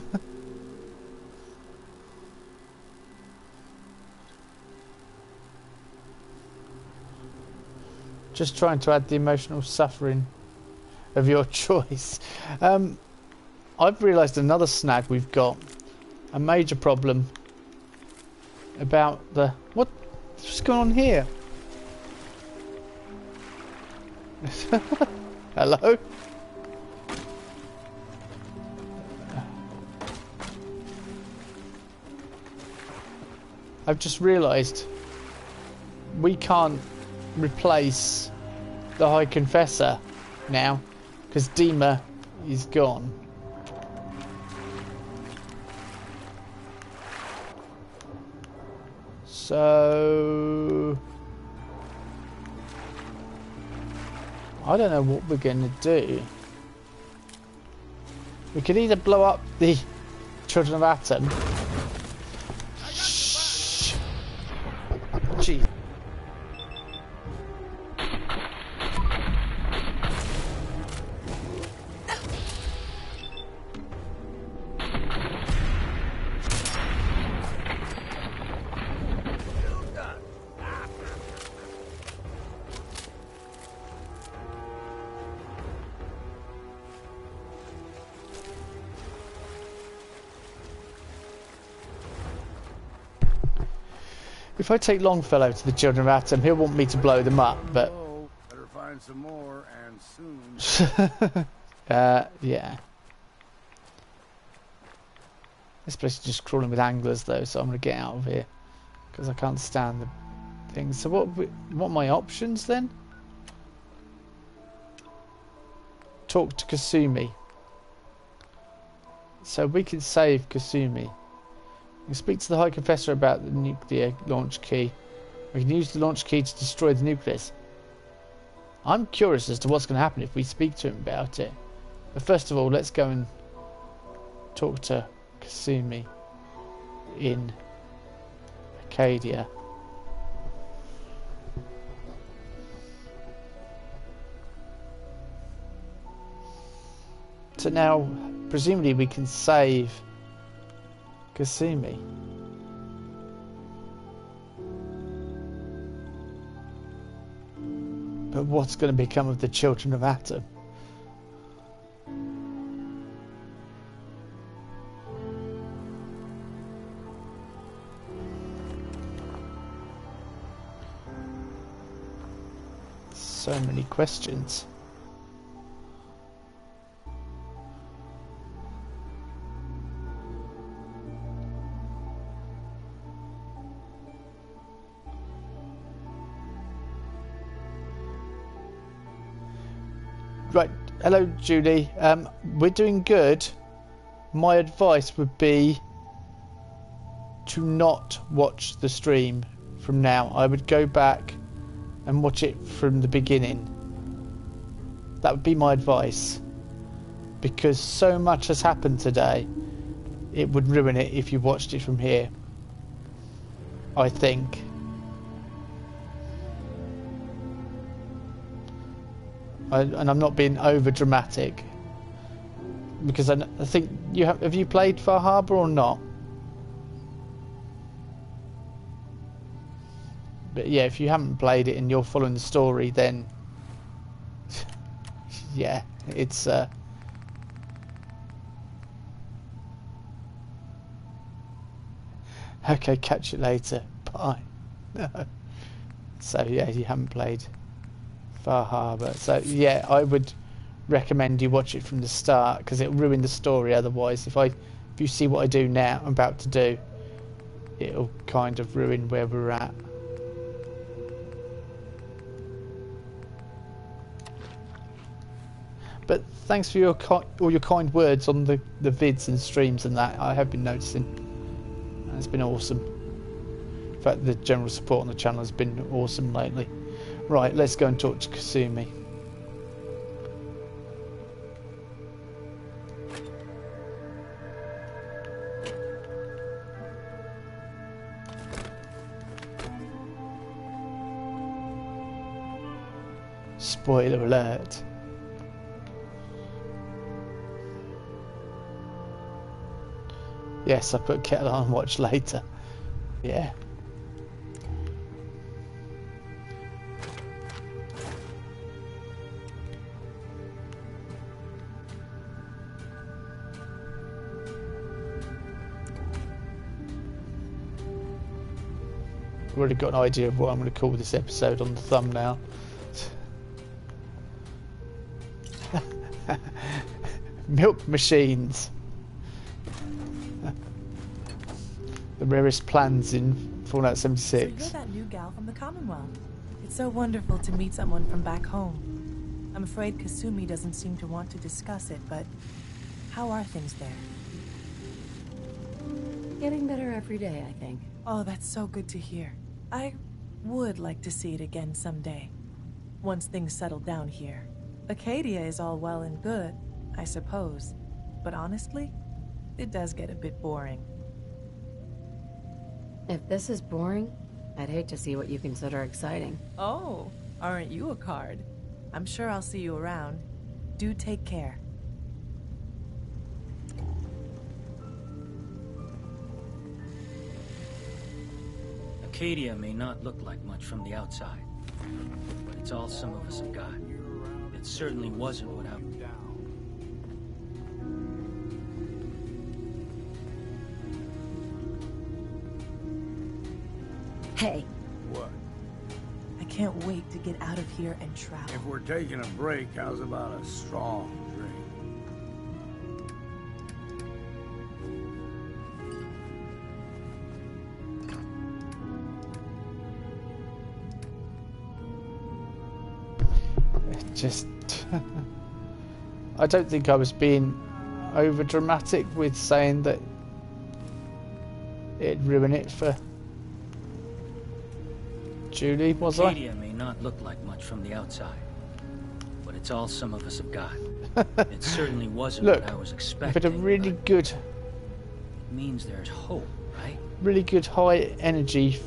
Just trying to add the emotional suffering of your choice. I've realised another snag we've got. A major problem about the... What's going on here? Hello? I've just realised we can't replace the High Confessor now because Dima is gone. So I don't know what we're going to do. We could either blow up the Children of Atom. Shh. Gee. If I take Longfellow to the Children of Atom, he'll want me to blow them up, but... Oh, better find some more, and soon. Yeah. This place is just crawling with anglers, though, so I'm going to get out of here. Because I can't stand the things. So what are my options, then? Talk to Kasumi. So we can save Kasumi. We can speak to the High Confessor about the nuclear launch key. We can use the launch key to destroy the nucleus. I'm curious as to what's going to happen if we speak to him about it. But first of all, let's go and talk to Kasumi in Acadia. So now, presumably we can save Kasumi. But what's going to become of the Children of Atom? So many questions. Right, hello Julie. We're doing good. My advice would be to not watch the stream from now. I would go back and watch it from the beginning. That would be my advice. Because so much has happened today, it would ruin it if you watched it from here. I think. And I'm not being over dramatic, because I think you have you played Far Harbor or not? But yeah, if you haven't played it and you're following the story, then yeah, it's okay, catch you later, bye. So yeah, you haven't played Far Harbor, so yeah, I would recommend you watch it from the start, because it'll ruin the story otherwise. If you see what I do now, I'm about to do, it'll kind of ruin where we're at. But thanks for all your kind words on the vids and streams and that. I have been noticing. It's been awesome. In fact, the general support on the channel has been awesome lately. Right, let's go and talk to Kasumi. Spoiler alert. Yes, I put kettle on and watch later. Yeah. I've already got an idea of what I'm going to call this episode on the thumbnail. Milk machines. The rarest plans in Fallout 76. So you're that new gal from the Commonwealth. It's so wonderful to meet someone from back home. I'm afraid Kasumi doesn't seem to want to discuss it, but how are things there? Getting better every day, I think. Oh, that's so good to hear. I would like to see it again someday, once things settle down here. Acadia is all well and good, I suppose, but honestly, it does get a bit boring. If this is boring, I'd hate to see what you consider exciting. Oh, aren't you a card? I'm sure I'll see you around. Do take care. Acadia may not look like much from the outside, but it's all some of us have got. It certainly wasn't what I... Hey. What? I can't wait to get out of here and travel. If we're taking a break, how's about a strong drink? Just... I don't think I was being over dramatic with saying that it'd ruin it for Julie, was I? Acadia may not look like much from the outside, but it's all some of us have got. It certainly wasn't Look, what I was you've expecting. had a really good... It means there's hope, right? Really good high energy,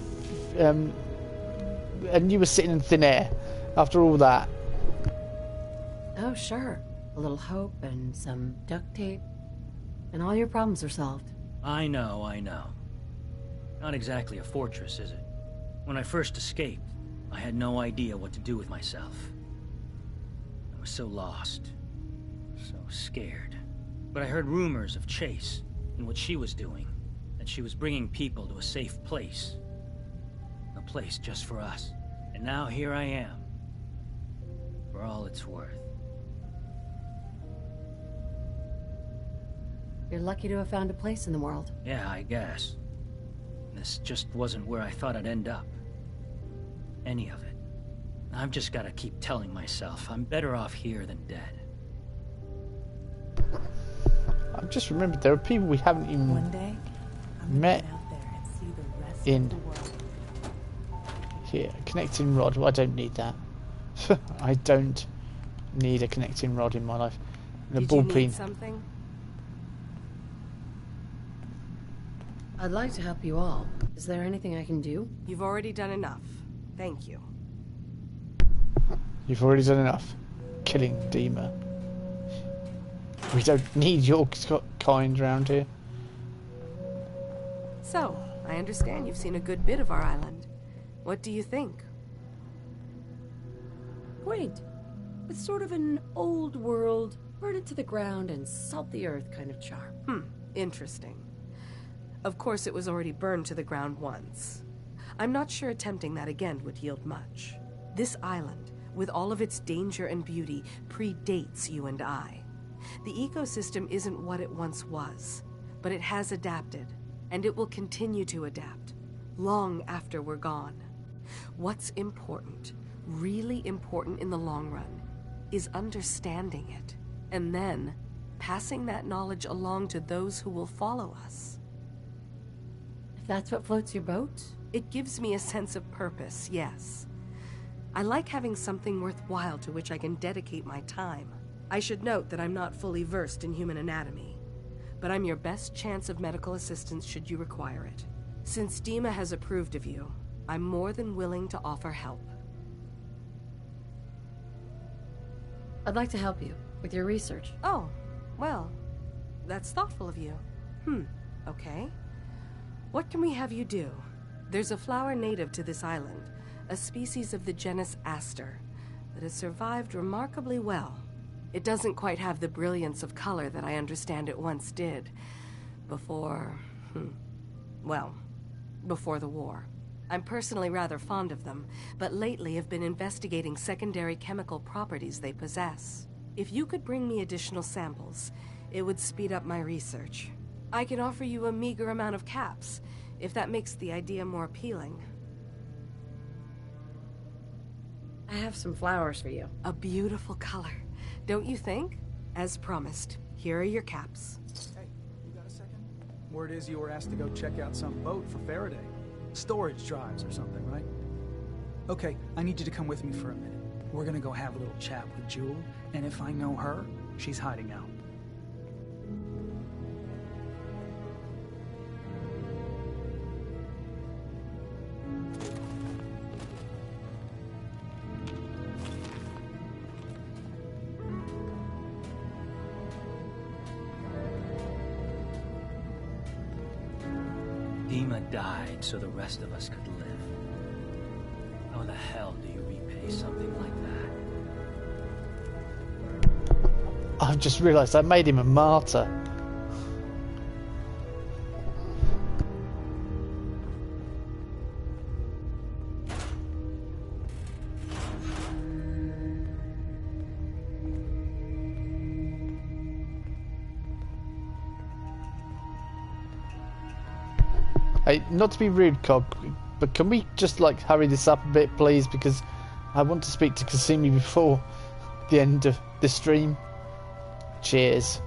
and you were sitting in thin air after all that. Oh, sure. A little hope and some duct tape, and all your problems are solved. I know, I know. Not exactly a fortress, is it? When I first escaped, I had no idea what to do with myself. I was so lost, so scared. But I heard rumors of Chase and what she was doing, that she was bringing people to a safe place. A place just for us. And now here I am, for all it's worth. You're lucky to have found a place in the world. Yeah, I guess. This just wasn't where I thought I'd end up. Any of it. I've just got to keep telling myself I'm better off here than dead. I've just remembered there are people we haven't even One day, met out there and see the rest in of the world. here. Connecting rod. Well, I don't need that. I don't need a connecting rod in my life. And a ball peen. Something? I'd like to help you all. Is there anything I can do? You've already done enough. Thank you. You've already done enough. Killing Dima. We don't need your kind around here. So, I understand you've seen a good bit of our island. What do you think? Quaint. With sort of an old world, burn it to the ground and salt the earth kind of charm. Interesting. Of course, it was already burned to the ground once. I'm not sure attempting that again would yield much. This island, with all of its danger and beauty, predates you and I. The ecosystem isn't what it once was, but it has adapted, and it will continue to adapt, long after we're gone. What's important, really important in the long run, is understanding it, and then passing that knowledge along to those who will follow us. That's what floats your boat? It gives me a sense of purpose, yes. I like having something worthwhile to which I can dedicate my time. I should note that I'm not fully versed in human anatomy, but I'm your best chance of medical assistance should you require it. Since Dima has approved of you, I'm more than willing to offer help. I'd like to help you with your research. Oh, well, that's thoughtful of you. Okay. What can we have you do? There's a flower native to this island, a species of the genus Aster, that has survived remarkably well. It doesn't quite have the brilliance of color that I understand it once did. Before the war. I'm personally rather fond of them, but lately have been investigating secondary chemical properties they possess. If you could bring me additional samples, it would speed up my research. I can offer you a meager amount of caps, if that makes the idea more appealing. I have some flowers for you. A beautiful color, don't you think? As promised, here are your caps. Hey, you got a second? Word is you were asked to go check out some boat for Faraday. Storage drives or something, right? Okay, I need you to come with me for a minute. We're gonna go have a little chat with Jewel, and if I know her, she's hiding out. Dima died so the rest of us could live. How the hell do you repay something like that? I've just realised I made him a martyr. Hey, not to be rude, Cog, but can we just like hurry this up a bit, please? Because I want to speak to Kasumi before the end of the stream. Cheers.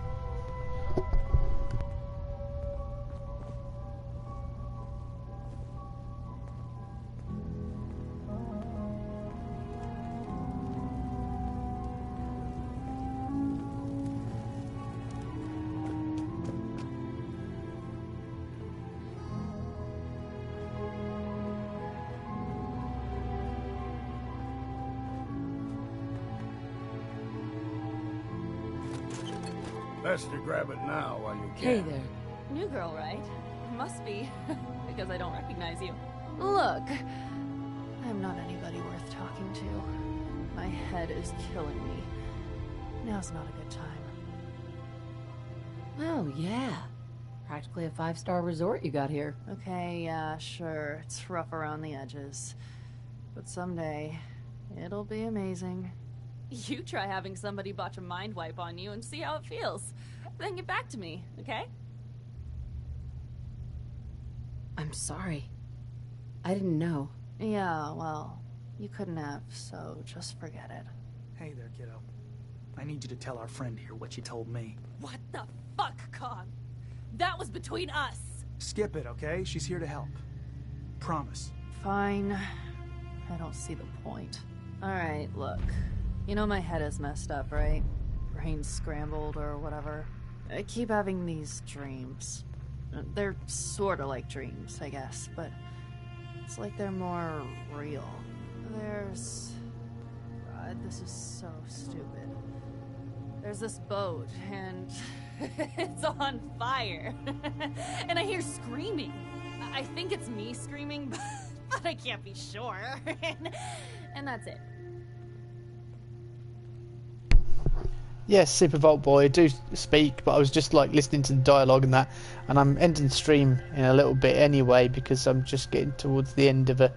Best to grab it now while you can. Hey there. New girl, right? Must be, because I don't recognize you. Look, I'm not anybody worth talking to. My head is killing me. Now's not a good time. Oh, yeah. Practically a 5-star resort you got here. Okay, yeah, sure. It's rough around the edges. But someday, it'll be amazing. You try having somebody botch a mind wipe on you and see how it feels. Then get back to me, okay? I'm sorry. I didn't know. Yeah, well, you couldn't have, so just forget it. Hey there, kiddo. I need you to tell our friend here what you told me. What the fuck, Cog? That was between us! Skip it, okay? She's here to help. Promise. Fine. I don't see the point. Alright, look. You know my head is messed up, right? Brain's scrambled or whatever. I keep having these dreams. They're sorta like dreams, I guess, but it's like they're more real. There's... God, this is so stupid. There's this boat, and it's on fire. And I hear screaming. I think it's me screaming, but I can't be sure. And that's it. Yes, Super Vault Boy, I do speak, but I was just like listening to the dialogue and that, and I'm ending the stream in a little bit anyway because I'm just getting towards the end of a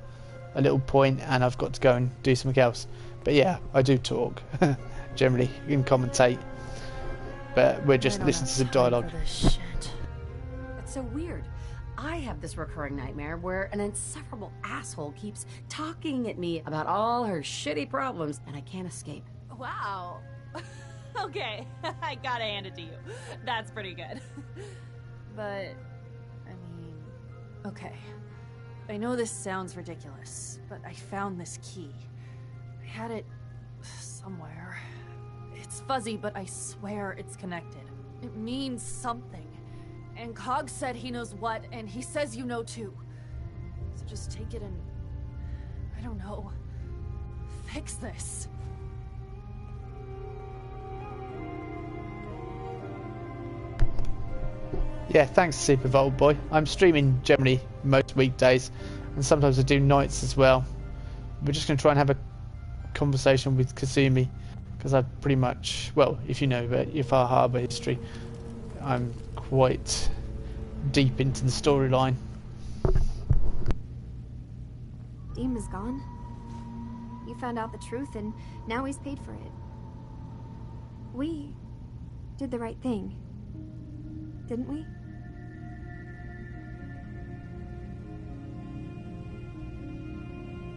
little point and I've got to go and do something else. But yeah, I do talk, generally, and commentate, but we're just listening to some dialogue. It's so weird. I have this recurring nightmare where an insufferable asshole keeps talking at me about all her shitty problems, and I can't escape. Wow. Okay, I gotta hand it to you. That's pretty good. But, I mean... Okay. I know this sounds ridiculous, but I found this key. I had it... somewhere. It's fuzzy, but I swear it's connected. It means something. And Cog said he knows what, and he says you know too. So just take it and... I don't know... fix this. Yeah, thanks, Super Vault Boy. I'm streaming generally most weekdays, and sometimes I do nights as well. We're just going to try and have a conversation with Kasumi, because I've pretty much, well, if you know about your Far Harbor history, I'm quite deep into the storyline. Deem is gone. You found out the truth, and now he's paid for it. We did the right thing, didn't we?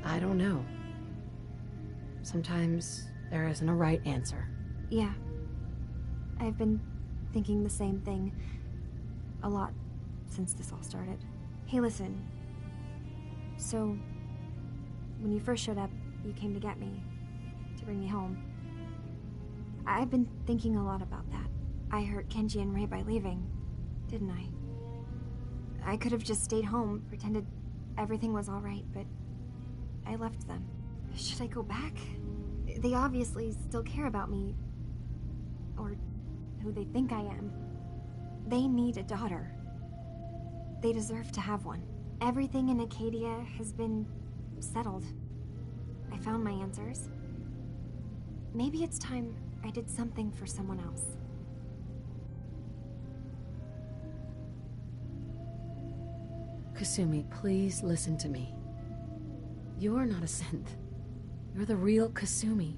I don't know. Sometimes there isn't a right answer. Yeah. I've been thinking the same thing a lot since this all started. Hey, listen. So, when you first showed up, you came to get me, to bring me home. I've been thinking a lot about that. I hurt Kenji and Ray by leaving, didn't I? I could have just stayed home, pretended everything was alright, but I left them. Should I go back? They obviously still care about me. Or who they think I am. They need a daughter. They deserve to have one. Everything in Acadia has been settled. I found my answers. Maybe it's time I did something for someone else. Kasumi, please listen to me. You're not a synth. You're the real Kasumi.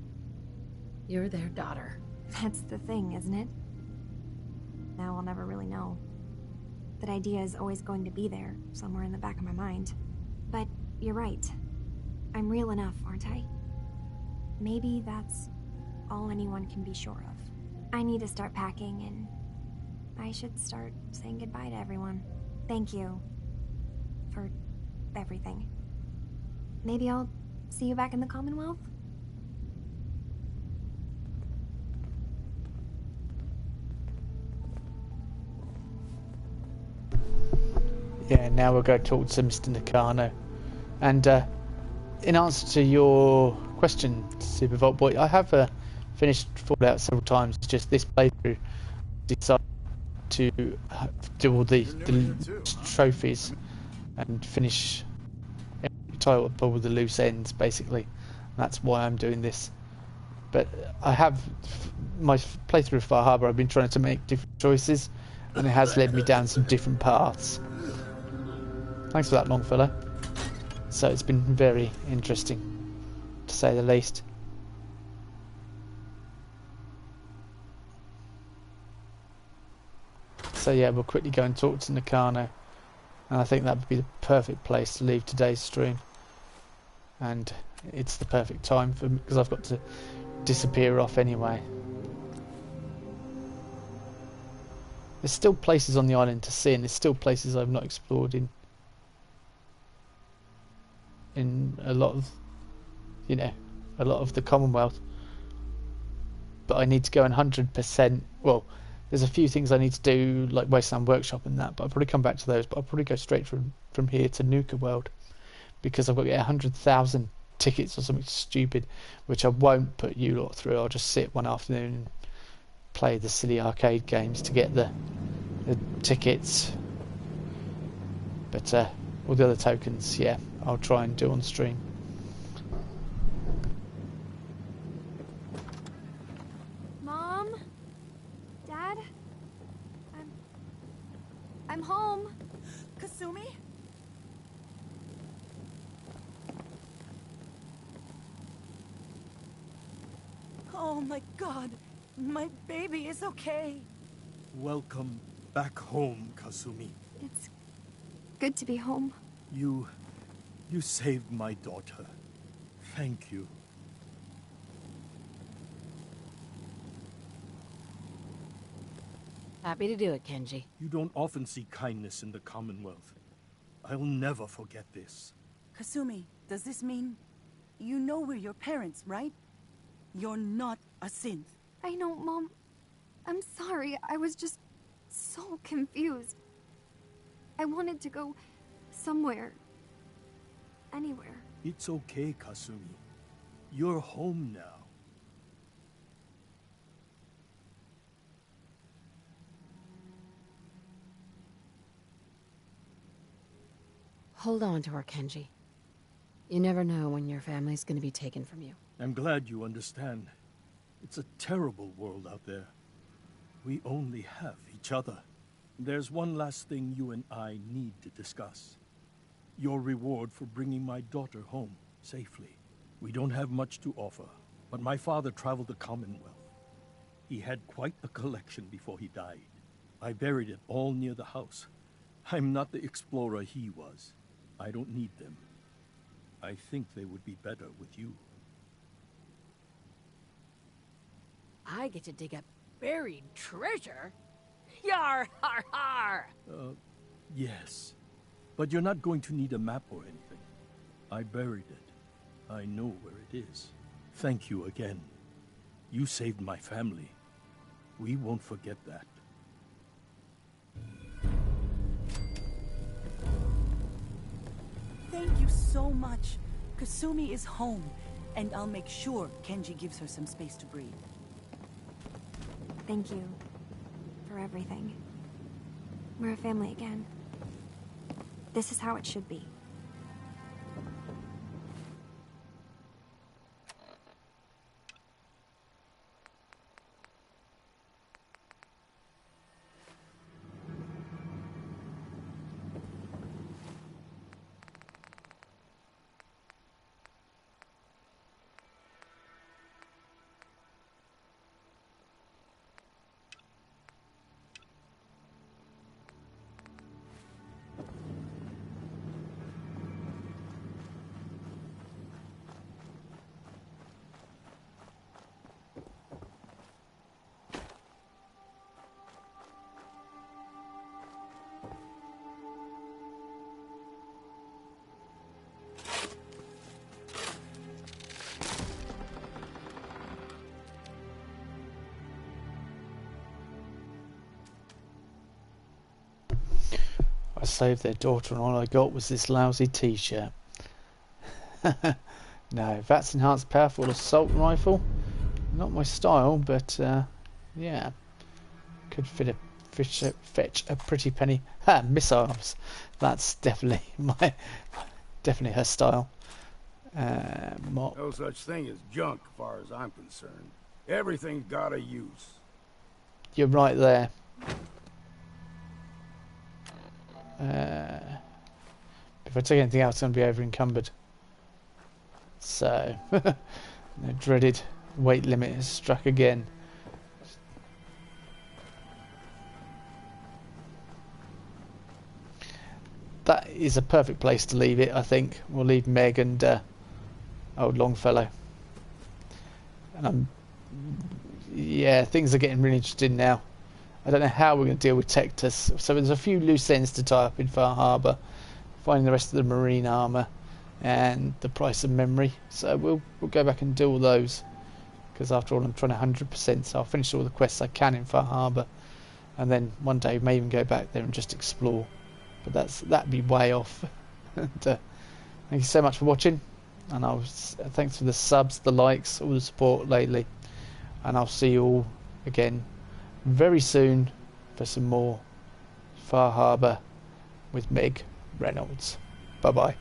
You're their daughter. That's the thing, isn't it? Now I'll never really know. That idea is always going to be there, somewhere in the back of my mind. But you're right. I'm real enough, aren't I? Maybe that's all anyone can be sure of. I need to start packing, and I should start saying goodbye to everyone. Thank you for everything. Maybe I'll see you back in the Commonwealth? Yeah, now we'll go talk to Mr. Nakano. And in answer to your question, Super Vault Boy, I have finished Fallout several times. It's just this playthrough decided to do all the trophies and finish, tie up all the loose ends, basically. That's why I'm doing this. But I have my playthrough of Far Harbor. I've been trying to make different choices, and it has led me down some different paths. Thanks for that, Longfellow. So it's been very interesting, to say the least. So yeah, we'll quickly go and talk to Nakano, and I think that would be the perfect place to leave today's stream. And it's the perfect time for me, because I've got to disappear off anyway. There's still places on the island to see, and there's still places I've not explored in a lot of, you know, a lot of the Commonwealth. But I need to go 100%. Well, there's a few things I need to do, like Wasteland Workshop and that, but I'll probably come back to those. But I'll probably go straight from here to Nuka World, because I've got to get 100,000 tickets or something stupid, which I won't put you lot through. I'll just sit one afternoon and play the silly arcade games to get the tickets. But all the other tokens, yeah, I'll try and do on stream. Mom? Dad? I'm home. Kasumi? Oh my god, my baby is okay. Welcome back home, Kasumi. It's good to be home. You saved my daughter. Thank you. Happy to do it, Kenji. You don't often see kindness in the Commonwealth. I'll never forget this. Kasumi, does this mean you know we're your parents, right? You're not a synth. I know, Mom. I'm sorry. I was just so confused. I wanted to go somewhere. Anywhere. It's okay, Kasumi. You're home now. Hold on to her, Kenji. You never know when your family's gonna be taken from you. I'm glad you understand. It's a terrible world out there. We only have each other. There's one last thing you and I need to discuss. Your reward for bringing my daughter home safely. We don't have much to offer, but my father traveled the Commonwealth. He had quite a collection before he died. I buried it all near the house. I'm not the explorer he was. I don't need them. I think they would be better with you. I get to dig up buried treasure? Yar, har, har! Yes. But you're not going to need a map or anything. I buried it. I know where it is. Thank you again. You saved my family. We won't forget that. Thank you so much. Kasumi is home, and I'll make sure Kenji gives her some space to breathe. Thank you for everything. We're a family again. This is how it should be. I saved their daughter and all I got was this lousy t-shirt. No, that's enhanced powerful assault rifle. Not my style, but yeah. Could fetch a pretty penny. Ha, missiles. That's definitely definitely her style. No such thing as junk as far as I'm concerned. Everything's got a use. You're right there. If I take anything else, it's going to be over encumbered. So, the dreaded weight limit has struck again. That is a perfect place to leave it, I think. We'll leave Meg and old Longfellow. And yeah, things are getting really interesting now. I don't know how we're going to deal with Tectus. So there's a few loose ends to tie up in Far Harbour. Finding the rest of the marine armour and the price of memory. So we'll go back and do all those. Because after all, I'm trying 100%. So I'll finish all the quests I can in Far Harbour. And then one day may even go back there and just explore. But that'd be way off. And, thank you so much for watching. And thanks for the subs, the likes, all the support lately. And I'll see you all again very soon for some more Far Harbour with Meg Reynolds. Bye bye.